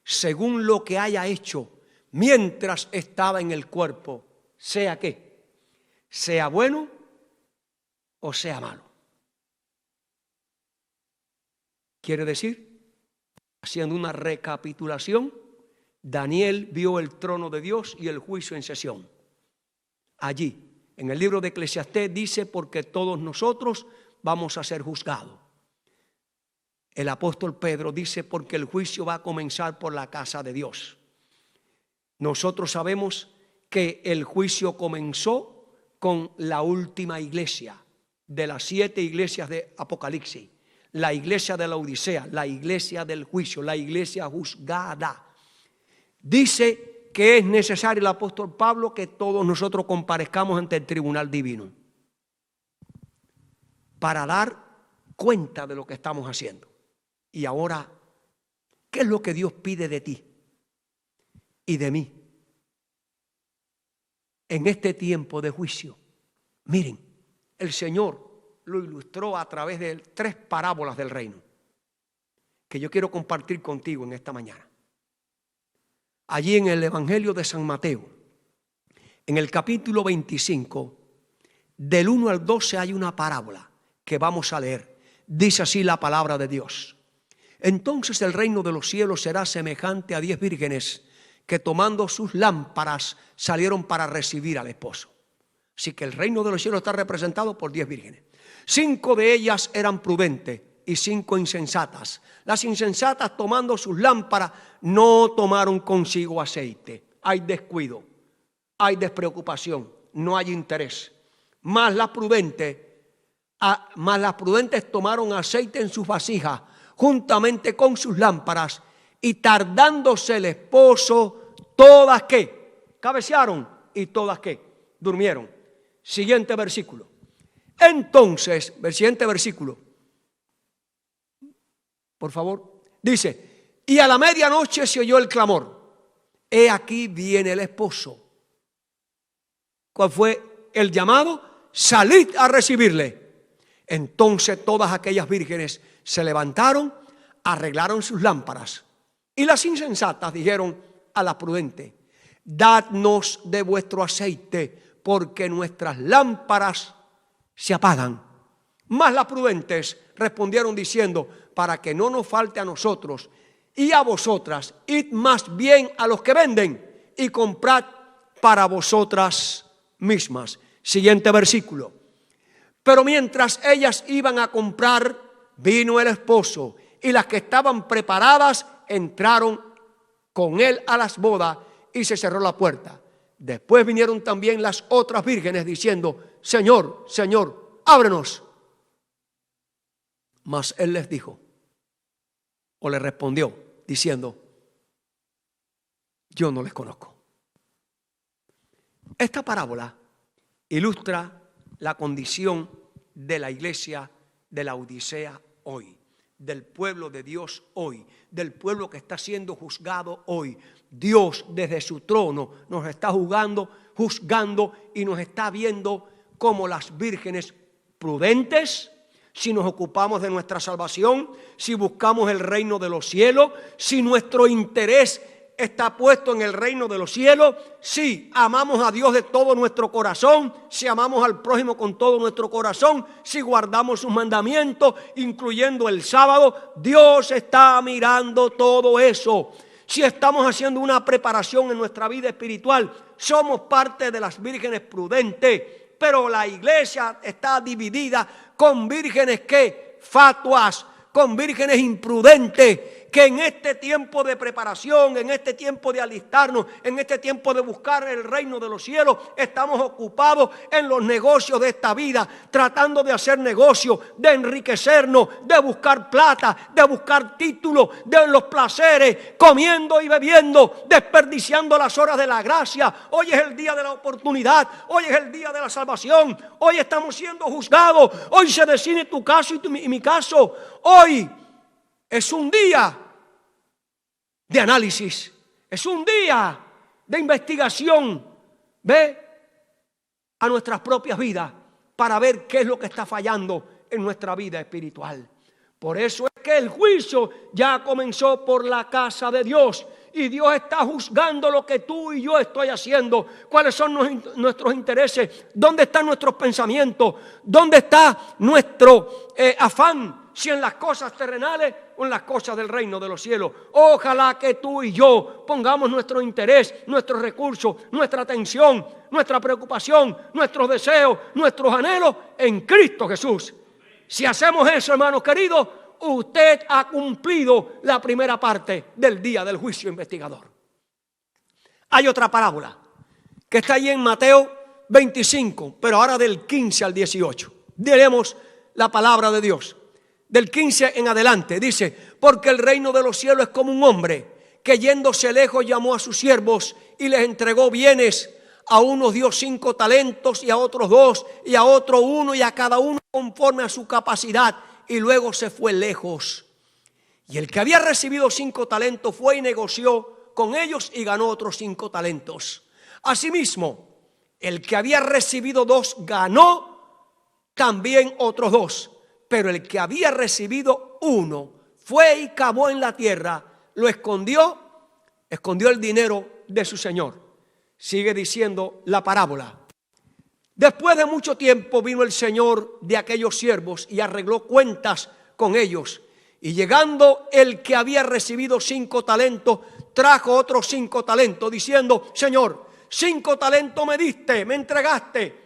según lo que haya hecho mientras estaba en el cuerpo, sea que sea bueno o sea malo. Quiere decir, haciendo una recapitulación, Daniel vio el trono de Dios y el juicio en sesión. Allí En el libro de Eclesiastés dice, porque todos nosotros vamos a ser juzgados. El apóstol Pedro dice, porque el juicio va a comenzar por la casa de Dios. Nosotros sabemos que el juicio comenzó con la última iglesia de las 7 iglesias de Apocalipsis. La iglesia de la Odisea, la iglesia del juicio, la iglesia juzgada. Dice que es necesario el apóstol Pablo que todos nosotros comparezcamos ante el tribunal divino para dar cuenta de lo que estamos haciendo. Y ahora, ¿qué es lo que Dios pide de ti y de mí en este tiempo de juicio? Miren, el Señor lo ilustró a través de 3 parábolas del reino que yo quiero compartir contigo en esta mañana. Allí en el Evangelio de San Mateo, en el capítulo 25, del 1 al 12 hay una parábola que vamos a leer. Dice así la palabra de Dios. Entonces el reino de los cielos será semejante a 10 vírgenes que tomando sus lámparas salieron para recibir al esposo. Así que el reino de los cielos está representado por 10 vírgenes. 5 de ellas eran prudentes y 5 insensatas. Las insensatas, tomando sus lámparas, no tomaron consigo aceite. Hay descuido, hay despreocupación, no hay interés. Más las prudentes tomaron aceite en sus vasijas juntamente con sus lámparas, y tardándose el esposo, todas ¿qué? Cabecearon, y todas ¿qué? Durmieron. Siguiente versículo. Entonces, el siguiente versículo, por favor, dice, y a la medianoche se oyó el clamor. He aquí viene el esposo. ¿Cuál fue el llamado? Salid a recibirle. Entonces todas aquellas vírgenes se levantaron, arreglaron sus lámparas. Y las insensatas dijeron a las prudentes, dadnos de vuestro aceite, porque nuestras lámparas se apagan. Mas las prudentes respondieron diciendo, para que no nos falte a nosotros y a vosotras, id más bien a los que venden y comprad para vosotras mismas. Siguiente versículo. Pero mientras ellas iban a comprar, vino el esposo, y las que estaban preparadas entraron con él a las bodas, y se cerró la puerta. Después vinieron también las otras vírgenes diciendo, Señor, Señor, ábrenos. Mas él les dijo, o le respondió, diciendo, yo no les conozco. Esta parábola ilustra la condición de la iglesia de la Odisea hoy, del pueblo de Dios hoy, del pueblo que está siendo juzgado hoy. Dios desde su trono nos está juzgando y nos está viendo como las vírgenes prudentes, si nos ocupamos de nuestra salvación, si buscamos el reino de los cielos, si nuestro interés está puesto en el reino de los cielos, si amamos a Dios de todo nuestro corazón, si amamos al prójimo con todo nuestro corazón, si guardamos sus mandamientos, incluyendo el sábado. Dios está mirando todo eso. Si estamos haciendo una preparación en nuestra vida espiritual, somos parte de las vírgenes prudentes, pero la iglesia está dividida con vírgenes que fatuas, con vírgenes imprudentes, que en este tiempo de preparación, en este tiempo de alistarnos, en este tiempo de buscar el reino de los cielos, estamos ocupados en los negocios de esta vida, tratando de hacer negocios, de enriquecernos, de buscar plata, de buscar títulos, de los placeres, comiendo y bebiendo, desperdiciando las horas de la gracia. Hoy es el día de la oportunidad, hoy es el día de la salvación, hoy estamos siendo juzgados, hoy se decide tu caso y mi caso, hoy es un día de análisis, es un día de investigación, ve a nuestras propias vidas para ver qué es lo que está fallando en nuestra vida espiritual. Por eso es que el juicio ya comenzó por la casa de Dios y Dios está juzgando lo que tú y yo estoy haciendo. ¿Cuáles son nuestros intereses? ¿Dónde están nuestros pensamientos? ¿Dónde está nuestro afán? Si en las cosas terrenales con las cosas del reino de los cielos. Ojalá que tú y yo pongamos nuestro interés, nuestros recursos, nuestra atención, nuestra preocupación, nuestros deseos, nuestros anhelos en Cristo Jesús. Si hacemos eso, hermanos queridos, usted ha cumplido la primera parte del día del juicio investigador. Hay otra parábola que está allí en Mateo 25, pero ahora del 15 al 18. Diremos la palabra de Dios. Del 15 en adelante dice: porque el reino de los cielos es como un hombre que yéndose lejos llamó a sus siervos y les entregó bienes. A unos dio 5 talentos y a otros 2 y a otro 1 y a cada uno conforme a su capacidad, y luego se fue lejos. Y el que había recibido 5 talentos fue y negoció con ellos y ganó otros 5 talentos. Asimismo, el que había recibido 2 ganó también otros 2. Pero el que había recibido 1 fue y cavó en la tierra, lo escondió el dinero de su señor. Sigue diciendo la parábola. Después de mucho tiempo vino el señor de aquellos siervos y arregló cuentas con ellos. Y llegando el que había recibido 5 talentos, trajo otros 5 talentos, diciendo: Señor, 5 talentos me diste, me entregaste.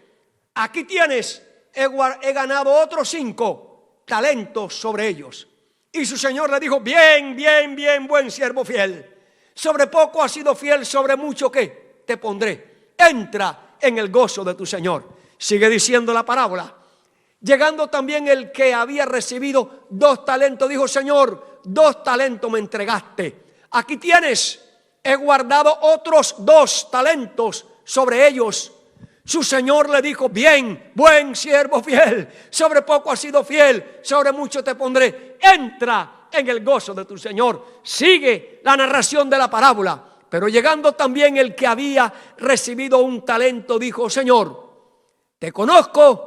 Aquí tienes, he ganado otros 5 talentos sobre ellos. Y su señor le dijo: bien, bien, bien, buen siervo fiel. Sobre poco has sido fiel, sobre mucho que te pondré. Entra en el gozo de tu señor. Sigue diciendo la parábola. Llegando también el que había recibido 2 talentos, dijo: Señor, 2 talentos me entregaste. Aquí tienes, he guardado otros 2 talentos sobre ellos. Su señor le dijo: bien, buen siervo fiel, sobre poco has sido fiel, sobre mucho te pondré. Entra en el gozo de tu señor. Sigue la narración de la parábola. Pero llegando también el que había recibido 1 talento, dijo: Señor, te conozco,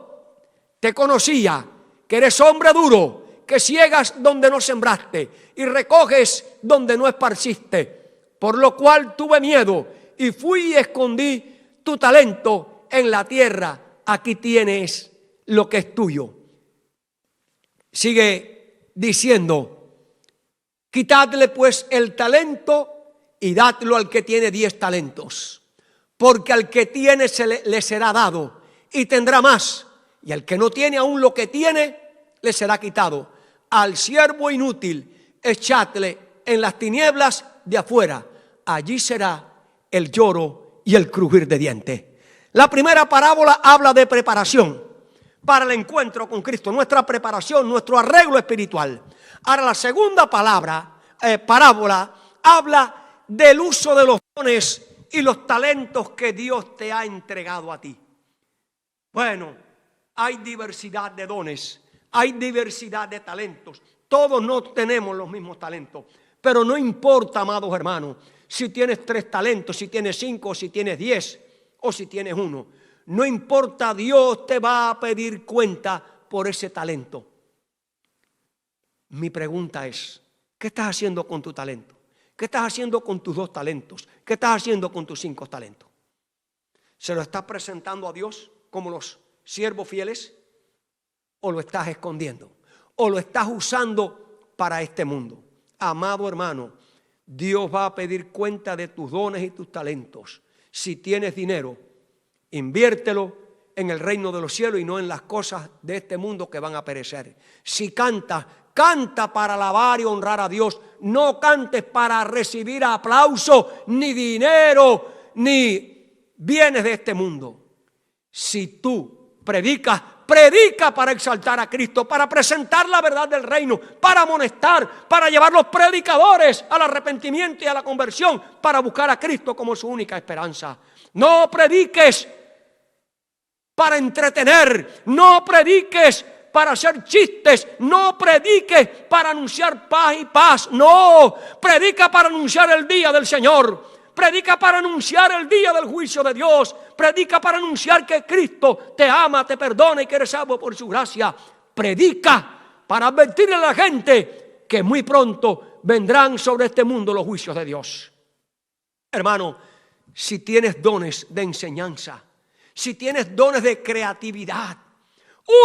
te conocía, que eres hombre duro, que ciegas donde no sembraste y recoges donde no esparciste. Por lo cual tuve miedo y fui y escondí tu talento en la tierra. Aquí tienes lo que es tuyo. Sigue diciendo: quitadle pues el talento y dadlo al que tiene 10 talentos, porque al que tiene le será dado y tendrá más, y al que no tiene aún lo que tiene le será quitado. Al siervo inútil echadle en las tinieblas de afuera, allí será el lloro y el crujir de dientes. La primera parábola habla de preparación para el encuentro con Cristo, nuestra preparación, nuestro arreglo espiritual. Ahora la segunda parábola habla del uso de los dones y los talentos que Dios te ha entregado a ti. Bueno, hay diversidad de dones, hay diversidad de talentos. Todos no tenemos los mismos talentos, pero no importa, amados hermanos, si tienes 3 talentos, si tienes 5, si tienes 10 o si tienes 1. No importa, Dios te va a pedir cuenta por ese talento. Mi pregunta es: ¿qué estás haciendo con tu talento? ¿Qué estás haciendo con tus 2 talentos? ¿Qué estás haciendo con tus 5 talentos? ¿Se lo estás presentando a Dios como los siervos fieles? ¿O lo estás escondiendo? ¿O lo estás usando para este mundo? Amado hermano, Dios va a pedir cuenta de tus dones y tus talentos. Si tienes dinero, inviértelo en el reino de los cielos y no en las cosas de este mundo que van a perecer. Si cantas, canta para alabar y honrar a Dios. No cantes para recibir aplauso, ni dinero, ni bienes de este mundo. Si tú predicas, predica para exaltar a Cristo, para presentar la verdad del reino, para amonestar, para llevar los predicadores al arrepentimiento y a la conversión, para buscar a Cristo como su única esperanza. No prediques para entretener, no prediques para hacer chistes, no prediques para anunciar paz y paz, no, predica para anunciar el día del Señor, predica para anunciar el día del juicio de Dios, predica para anunciar que Cristo te ama, te perdona y que eres salvo por su gracia, predica para advertirle a la gente que muy pronto vendrán sobre este mundo los juicios de Dios. Hermano, si tienes dones de enseñanza, si tienes dones de creatividad,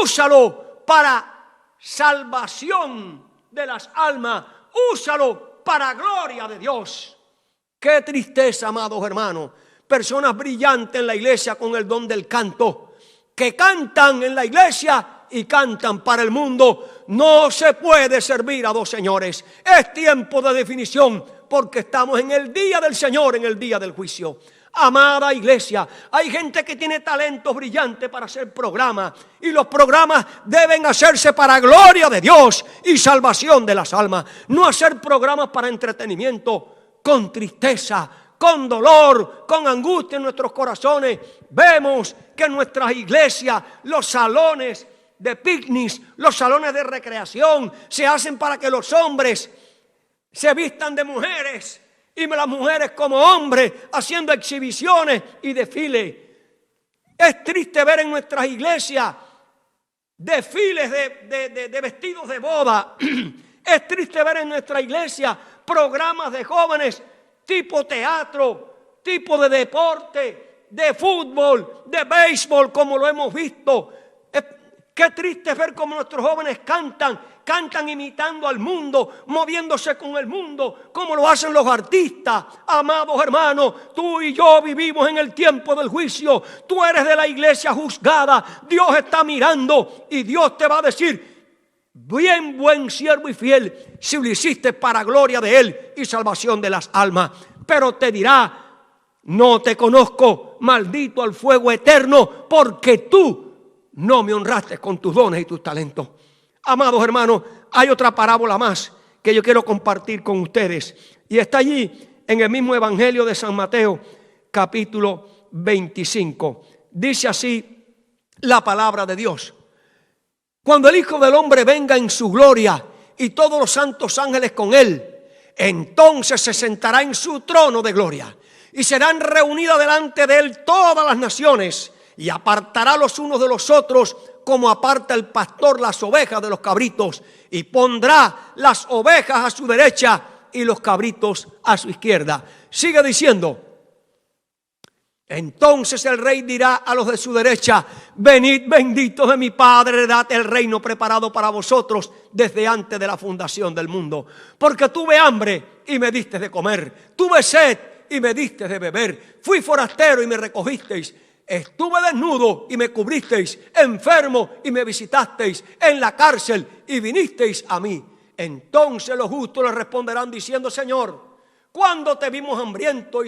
úsalo para salvación de las almas. Úsalo para gloria de Dios. Qué tristeza, amados hermanos. Personas brillantes en la iglesia con el don del canto, que cantan en la iglesia y cantan para el mundo. No se puede servir a dos señores. Es tiempo de definición, porque estamos en el día del Señor, en el día del juicio. Amada iglesia, hay gente que tiene talentos brillantes para hacer programas, y los programas deben hacerse para gloria de Dios y salvación de las almas. No hacer programas para entretenimiento, con tristeza, con dolor, con angustia en nuestros corazones. Vemos que en nuestras iglesias los salones de picnics, los salones de recreación se hacen para que los hombres se vistan de mujeres y las mujeres como hombres haciendo exhibiciones y desfiles. Es triste ver en nuestras iglesias desfiles de vestidos de boda. Es triste ver en nuestra iglesia programas de jóvenes tipo teatro, tipo de deporte, de fútbol, de béisbol, como lo hemos visto. Qué triste ver cómo nuestros jóvenes cantan imitando al mundo, moviéndose con el mundo, como lo hacen los artistas. Amados hermanos, tú y yo vivimos en el tiempo del juicio. Tú eres de la iglesia juzgada. Dios está mirando y Dios te va a decir: bien, buen siervo y fiel, si lo hiciste para gloria de Él y salvación de las almas. Pero te dirá: no te conozco, maldito al fuego eterno, porque tú no me honraste con tus dones y tus talentos. Amados hermanos, hay otra parábola más que yo quiero compartir con ustedes, y está allí en el mismo Evangelio de San Mateo, capítulo 25. Dice así la palabra de Dios: cuando el Hijo del Hombre venga en su gloria y todos los santos ángeles con Él, entonces se sentará en su trono de gloria, y serán reunidas delante de Él todas las naciones, y apartará los unos de los otros, como aparta el pastor las ovejas de los cabritos, y pondrá las ovejas a su derecha y los cabritos a su izquierda. Sigue diciendo: entonces el rey dirá a los de su derecha: venid, benditos de mi Padre, heredad el reino preparado para vosotros desde antes de la fundación del mundo. Porque tuve hambre y me diste de comer, tuve sed y me diste de beber, fui forastero y me recogisteis, estuve desnudo y me cubristeis, enfermo y me visitasteis, en la cárcel y vinisteis a mí. Entonces los justos le responderán diciendo: Señor, ¿cuándo te vimos hambriento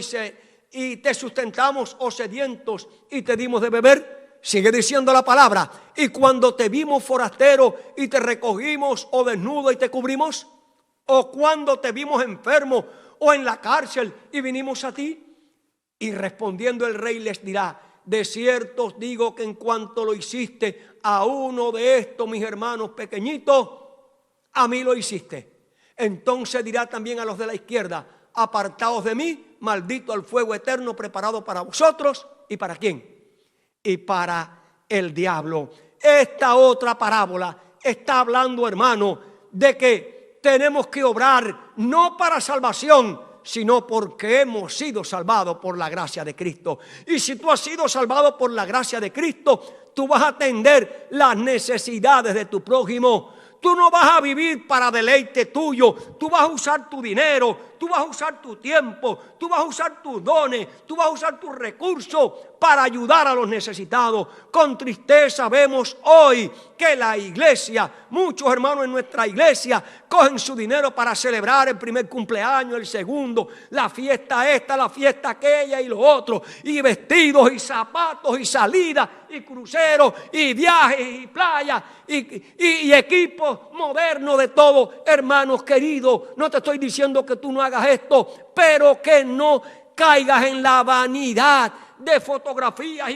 y te sustentamos, o sedientos y te dimos de beber? Sigue diciendo la palabra: ¿y cuando te vimos forastero y te recogimos, o desnudo y te cubrimos? ¿O cuando te vimos enfermo o en la cárcel y vinimos a ti? Y respondiendo el rey les dirá: de cierto os digo que en cuanto lo hiciste a uno de estos mis hermanos pequeñitos, a mí lo hiciste. Entonces dirá también a los de la izquierda: apartaos de mí, maldito al fuego eterno preparado para vosotros. ¿Y para quién? Y para el diablo. Esta otra parábola está hablando, hermano, de que tenemos que obrar no para salvación, sino porque hemos sido salvados por la gracia de Cristo. Y si tú has sido salvado por la gracia de Cristo, tú vas a atender las necesidades de tu prójimo. Tú no vas a vivir para deleite tuyo. Tú vas a usar tu dinero, tú vas a usar tu tiempo, tú vas a usar tus dones, tú vas a usar tus recursos para ayudar a los necesitados. Con tristeza vemos hoy que la iglesia, muchos hermanos en nuestra iglesia, cogen su dinero para celebrar el primer cumpleaños, el segundo, la fiesta esta, la fiesta aquella y lo otro, y vestidos y zapatos y salidas y cruceros y viajes y playas y equipos modernos de todo. Hermanos queridos, no te estoy diciendo que tú no hagas esto, pero que no caigas en la vanidad de fotografías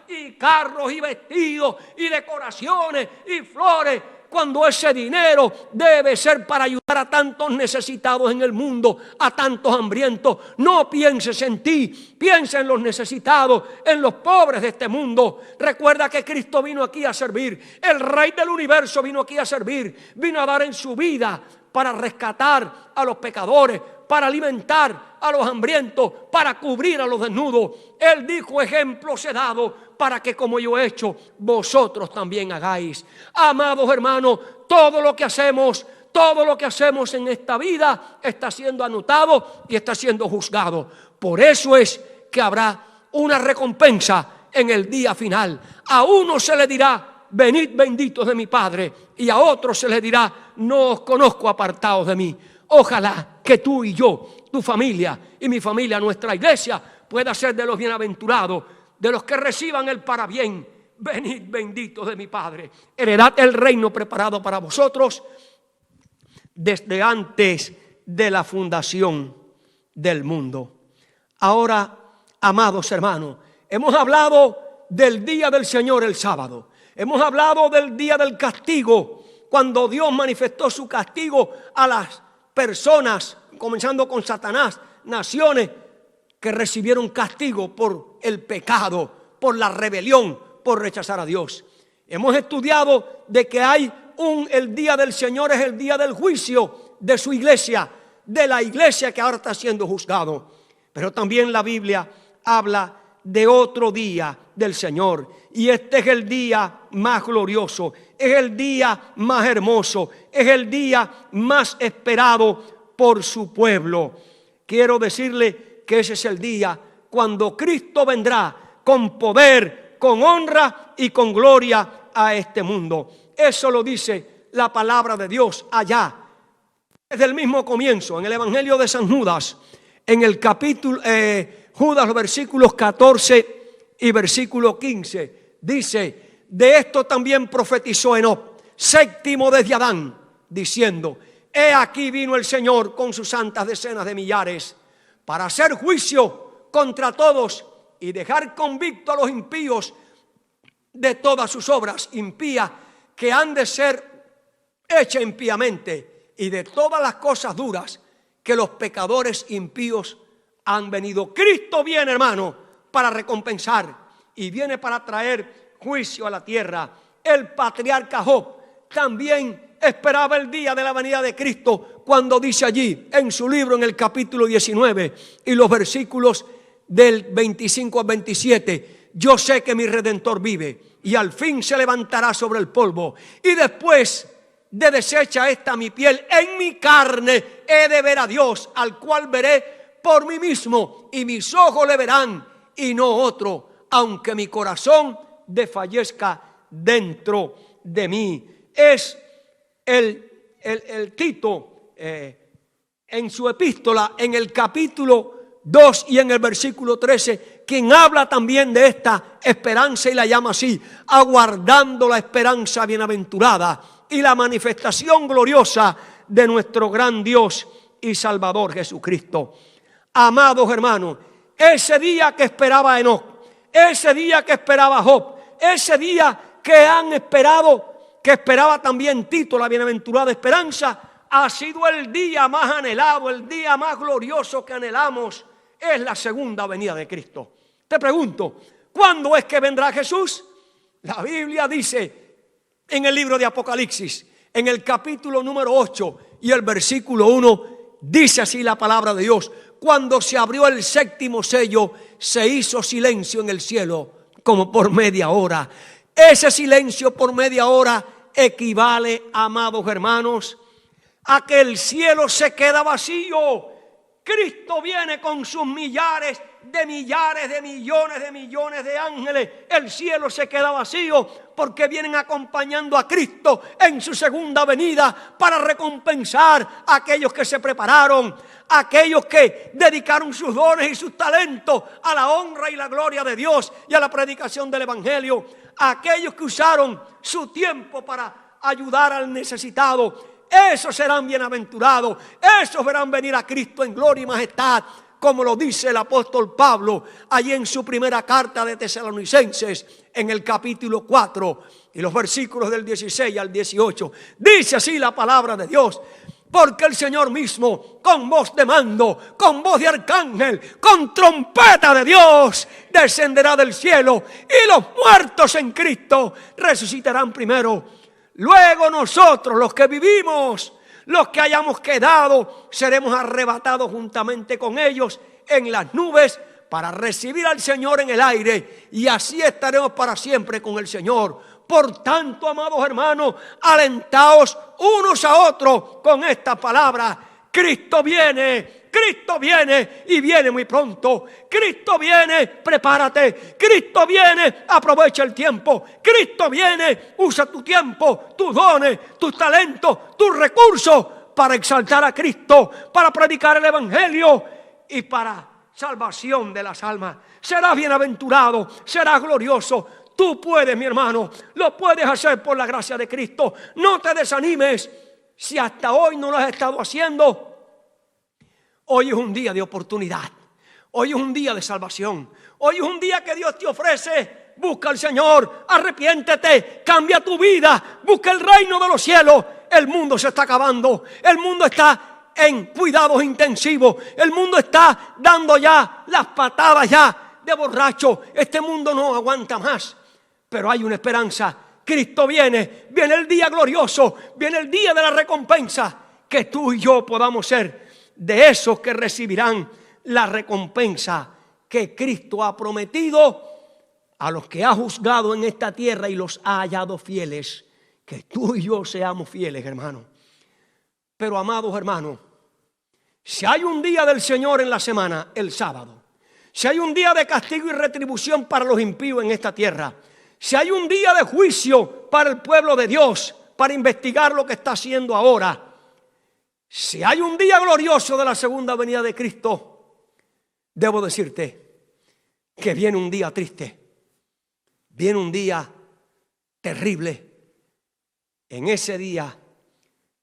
y carros y vestidos y decoraciones y flores, cuando ese dinero debe ser para ayudar a tantos necesitados en el mundo, a tantos hambrientos. No pienses en ti, piensa en los necesitados, en los pobres de este mundo. Recuerda que Cristo vino aquí a servir, el Rey del universo vino aquí a servir, vino a dar en su vida para rescatar a los pecadores, para alimentar a los hambrientos, para cubrir a los desnudos. Él dijo: ejemplos he dado para que como yo he hecho, vosotros también hagáis. Amados hermanos, todo lo que hacemos Todo lo que hacemos en esta vida está siendo anotado y está siendo juzgado. Por eso es que habrá una recompensa en el día final. A uno se le dirá: venid benditos de mi Padre, y a otro se le dirá: no os conozco, apartados de mí. Ojalá que tú y yo, tu familia y mi familia, nuestra iglesia, pueda ser de los bienaventurados, de los que reciban el parabién. Venid benditos de mi Padre, heredad el reino preparado para vosotros desde antes de la fundación del mundo. Ahora, amados hermanos, hemos hablado del día del Señor, el sábado. Hemos hablado del día del castigo, cuando Dios manifestó su castigo a las personas, comenzando con Satanás, naciones que recibieron castigo por el pecado, por la rebelión, por rechazar a Dios. Hemos estudiado de que el día del Señor es el día del juicio de su iglesia, de la iglesia que ahora está siendo juzgado. Pero también la Biblia habla de otro día del Señor, y este es el día más glorioso, es el día más hermoso, es el día más esperado por su pueblo. Quiero decirle que ese es el día cuando Cristo vendrá con poder, con honra y con gloria a este mundo. Eso lo dice la palabra de Dios allá, desde el mismo comienzo, en el Evangelio de San Judas, en el capítulo Judas, los versículos 14 y versículo 15, dice: de esto también profetizó Enoc, séptimo desde Adán, diciendo: he aquí vino el Señor con sus santas decenas de millares, para hacer juicio contra todos y dejar convicto a los impíos de todas sus obras impías que han de ser hechas impíamente, y de todas las cosas duras que los pecadores impíos han venido. Cristo viene, hermano, para recompensar, y viene para traer juicio a la tierra. El patriarca Job también esperaba el día de la venida de Cristo, cuando dice allí en su libro, en el capítulo 19 y los versículos del 25 al 27: yo sé que mi Redentor vive, y al fin se levantará sobre el polvo, y después de deshecha esta mi piel, en mi carne he de ver a Dios, al cual veré por mí mismo, y mis ojos le verán y no otro, aunque mi corazón desfallezca dentro de mí. Es el Tito en su epístola, en el capítulo 2 y en el versículo 13, quien habla también de esta esperanza, y la llama así: aguardando la esperanza bienaventurada y la manifestación gloriosa de nuestro gran Dios y Salvador Jesucristo. Amados hermanos, ese día que esperaba Enoc, ese día que esperaba Job, ese día que han esperado, que esperaba también Tito, la bienaventurada esperanza, ha sido el día más anhelado, el día más glorioso que anhelamos. Es la segunda venida de Cristo. Te pregunto, ¿cuándo es que vendrá Jesús? La Biblia dice en el libro de Apocalipsis, en el capítulo número 8 y el versículo 1, dice así la palabra de Dios: cuando se abrió el séptimo sello, se hizo silencio en el cielo como por media hora. Ese silencio por media hora equivale, amados hermanos, a que el cielo se queda vacío. Cristo viene con sus millares, de millones de ángeles. El cielo se queda vacío porque vienen acompañando a Cristo en su segunda venida para recompensar a aquellos que se prepararon, a aquellos que dedicaron sus dones y sus talentos a la honra y la gloria de Dios y a la predicación del Evangelio, a aquellos que usaron su tiempo para ayudar al necesitado. Esos serán bienaventurados, esos verán venir a Cristo en gloria y majestad, como lo dice el apóstol Pablo allí en su primera carta de Tesalonicenses, en el capítulo 4 y los versículos del 16 al 18. Dice así la palabra de Dios: porque el Señor mismo, con voz de mando, con voz de arcángel, con trompeta de Dios, descenderá del cielo, y los muertos en Cristo resucitarán primero. Luego nosotros, los que vivimos, los que hayamos quedado, seremos arrebatados juntamente con ellos en las nubes para recibir al Señor en el aire, y así estaremos para siempre con el Señor. Por tanto, amados hermanos, alentaos unos a otros con esta palabra. Cristo viene y viene muy pronto. Cristo viene, prepárate. Cristo viene, aprovecha el tiempo. Cristo viene, usa tu tiempo, tus dones, tus talentos, tus recursos para exaltar a Cristo, para predicar el Evangelio y para salvación de las almas. Serás bienaventurado, serás glorioso. Tú puedes, mi hermano, lo puedes hacer por la gracia de Cristo. No te desanimes si hasta hoy no lo has estado haciendo. Hoy es un día de oportunidad. Hoy es un día de salvación. Hoy es un día que Dios te ofrece. Busca al Señor, arrepiéntete, cambia tu vida, busca el reino de los cielos. El mundo se está acabando. El mundo está en cuidados intensivos. El mundo está dando ya las patadas ya de borracho. Este mundo no aguanta más. Pero hay una esperanza. Cristo viene. Viene el día glorioso. Viene el día de la recompensa. Que tú y yo podamos ser de esos que recibirán la recompensa que Cristo ha prometido a los que ha juzgado en esta tierra y los ha hallado fieles. Que tú y yo seamos fieles, hermano. Pero, amados hermanos, si hay un día del Señor en la semana, el sábado. Si hay un día de castigo y retribución para los impíos en esta tierra. Si hay un día de juicio para el pueblo de Dios, para investigar lo que está haciendo ahora. Si hay un día glorioso de la segunda venida de Cristo, debo decirte que viene un día triste. Viene un día terrible. En ese día,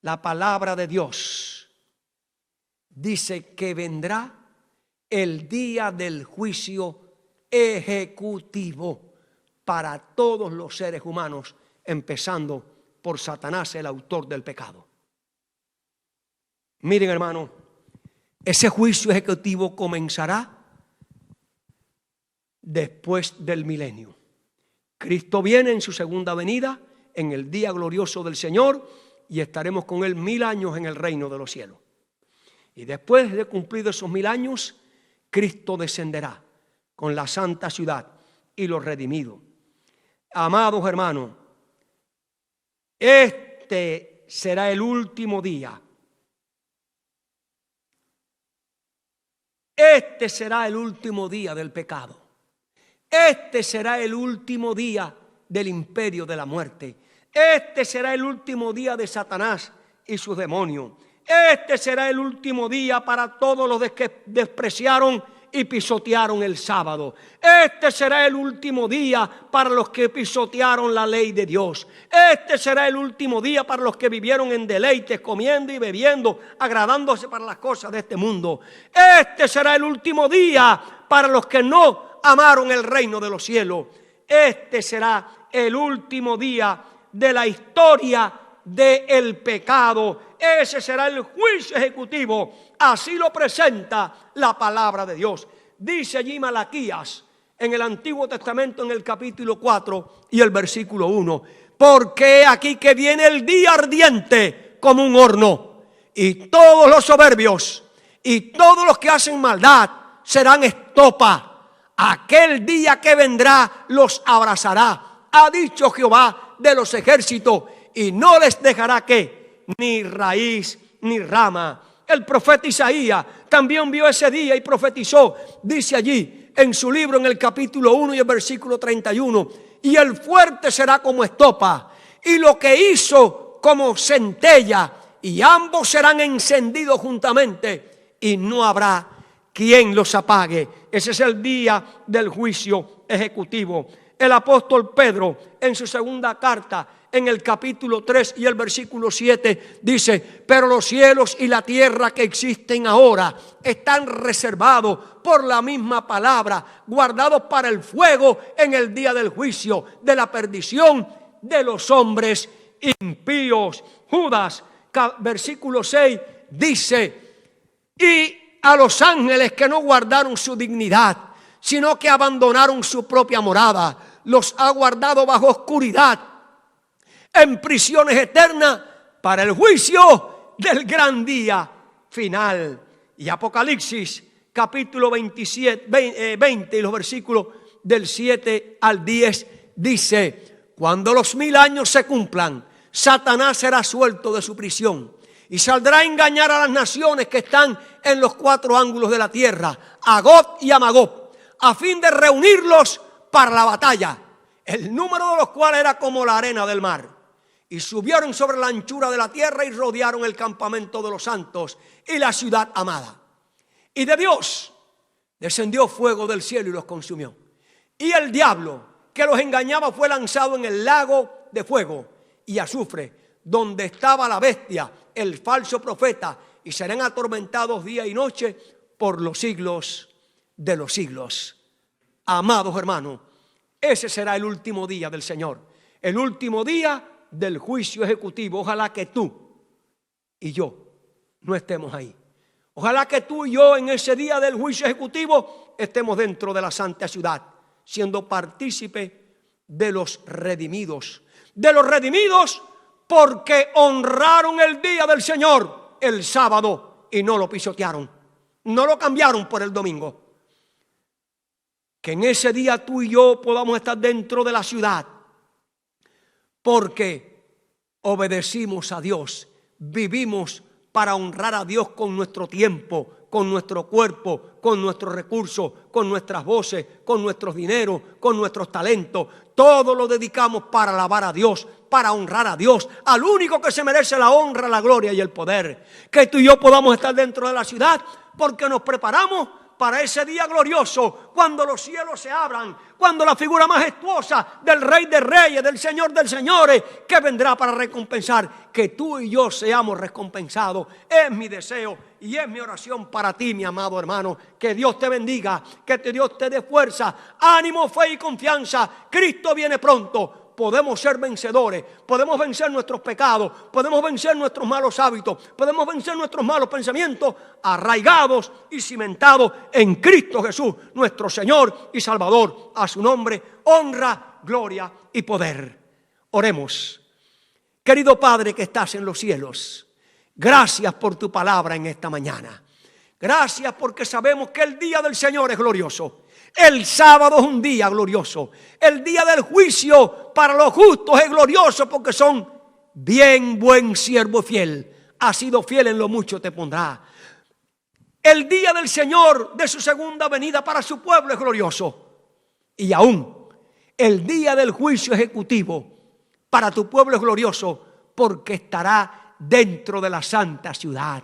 la palabra de Dios dice que vendrá el día del juicio ejecutivo para todos los seres humanos, empezando por Satanás, el autor del pecado. Miren, hermano, ese juicio ejecutivo comenzará después del milenio. Cristo viene en su segunda venida, en el día glorioso del Señor, y estaremos con Él 1000 años en el reino de los cielos. Y después de cumplidos esos 1000 años, Cristo descenderá con la santa ciudad y los redimidos. Amados hermanos, este será el último día. Este será el último día del pecado. Este será el último día del imperio de la muerte. Este será el último día de Satanás y sus demonios. Este será el último día para todos los que despreciaron y pisotearon el sábado. Este será el último día para los que pisotearon la ley de Dios. Este será el último día para los que vivieron en deleites, comiendo y bebiendo, agradándose para las cosas de este mundo. Este será el último día para los que no amaron el reino de los cielos. Este será el último día de la historia del pecado. Ese será el juicio ejecutivo. Así lo presenta la palabra de Dios. Dice allí Malaquías en el Antiguo Testamento, en el capítulo 4 y el versículo 1. Porque aquí que viene el día ardiente como un horno, y todos los soberbios y todos los que hacen maldad serán estopa. Aquel día que vendrá los abrazará, ha dicho Jehová de los ejércitos, y no les dejará que ni raíz ni rama. El profeta Isaías también vio ese día y profetizó. Dice allí en su libro, en el capítulo 1 y el versículo 31, y el fuerte será como estopa, y lo que hizo como centella, y ambos serán encendidos juntamente, y no habrá quien los apague. Ese es el día del juicio ejecutivo. El apóstol Pedro, en su segunda carta, en el capítulo 3 y el versículo 7, dice: pero los cielos y la tierra que existen ahora están reservados por la misma palabra, guardados para el fuego en el día del juicio, de la perdición de los hombres impíos. Judas, versículo 6, dice: y a los ángeles que no guardaron su dignidad, sino que abandonaron su propia morada, los ha guardado bajo oscuridad, en prisiones eternas, para el juicio del gran día final. Y Apocalipsis capítulo 20 y los versículos del 7 al 10 dice: Cuando los 1000 años se cumplan, Satanás será suelto de su prisión y saldrá a engañar a las naciones que están en los 4 ángulos de la tierra, a Gog y a Magog, a fin de reunirlos para la batalla, el número de los cuales era como la arena del mar. Y subieron sobre la anchura de la tierra y rodearon el campamento de los santos y la ciudad amada. Y de Dios descendió fuego del cielo y los consumió. Y el diablo que los engañaba fue lanzado en el lago de fuego y azufre, donde estaba la bestia, el falso profeta, y serán atormentados día y noche por los siglos de los siglos. Amados hermanos, ese será el último día del Señor, el último día del juicio ejecutivo. Ojalá que tú y yo no estemos ahí. Ojalá que tú y yo en ese día del juicio ejecutivo estemos dentro de la santa ciudad, siendo partícipe de los redimidos. De los redimidos porque honraron el día del Señor, el sábado, y no lo pisotearon. No lo cambiaron por el domingo. Que en ese día tú y yo podamos estar dentro de la ciudad porque obedecimos a Dios, vivimos para honrar a Dios con nuestro tiempo, con nuestro cuerpo, con nuestros recursos, con nuestras voces, con nuestros dineros, con nuestros talentos. Todo lo dedicamos para alabar a Dios, para honrar a Dios, al único que se merece la honra, la gloria y el poder. Que tú y yo podamos estar dentro de la ciudad porque nos preparamos para ese día glorioso, cuando los cielos se abran, cuando la figura majestuosa del Rey de Reyes, del Señor de Señores, que vendrá para recompensar, que tú y yo seamos recompensados. Es mi deseo y es mi oración para ti, mi amado hermano. Que Dios te bendiga, que Dios te dé fuerza, ánimo, fe y confianza. Cristo viene pronto. Podemos ser vencedores, podemos vencer nuestros pecados, podemos vencer nuestros malos hábitos, podemos vencer nuestros malos pensamientos, arraigados y cimentados en Cristo Jesús, nuestro Señor y Salvador. A su nombre, honra, gloria y poder. Oremos. Querido Padre que estás en los cielos, gracias por tu palabra en esta mañana. Gracias porque sabemos que el día del Señor es glorioso. El sábado es un día glorioso. El día del juicio para los justos es glorioso porque son bien buen siervo fiel. Has sido fiel en lo mucho, te pondrá. El día del Señor de su segunda venida para su pueblo es glorioso. Y aún el día del juicio ejecutivo para tu pueblo es glorioso porque estará dentro de la santa ciudad.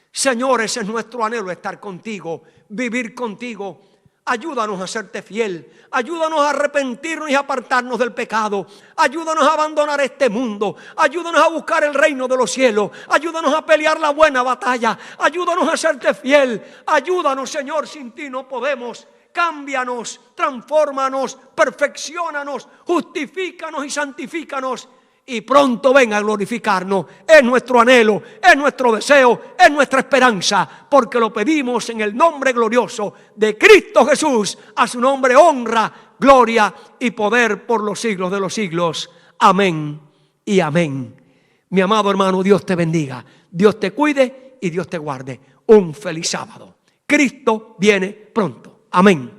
Señor, ese es nuestro anhelo, estar contigo, vivir contigo. Ayúdanos a serte fiel, ayúdanos a arrepentirnos y apartarnos del pecado, ayúdanos a abandonar este mundo, ayúdanos a buscar el reino de los cielos, ayúdanos a pelear la buena batalla, ayúdanos a serte fiel, ayúdanos, Señor, sin ti no podemos. Cámbianos, transfórmanos, perfecciónanos, justifícanos y santifícanos. Y pronto ven a glorificarnos. Es nuestro anhelo, es nuestro deseo, es nuestra esperanza, porque lo pedimos en el nombre glorioso de Cristo Jesús. A su nombre honra, gloria y poder por los siglos de los siglos. Amén y amén. Mi amado hermano, Dios te bendiga, Dios te cuide y Dios te guarde. Un feliz sábado. Cristo viene pronto. Amén.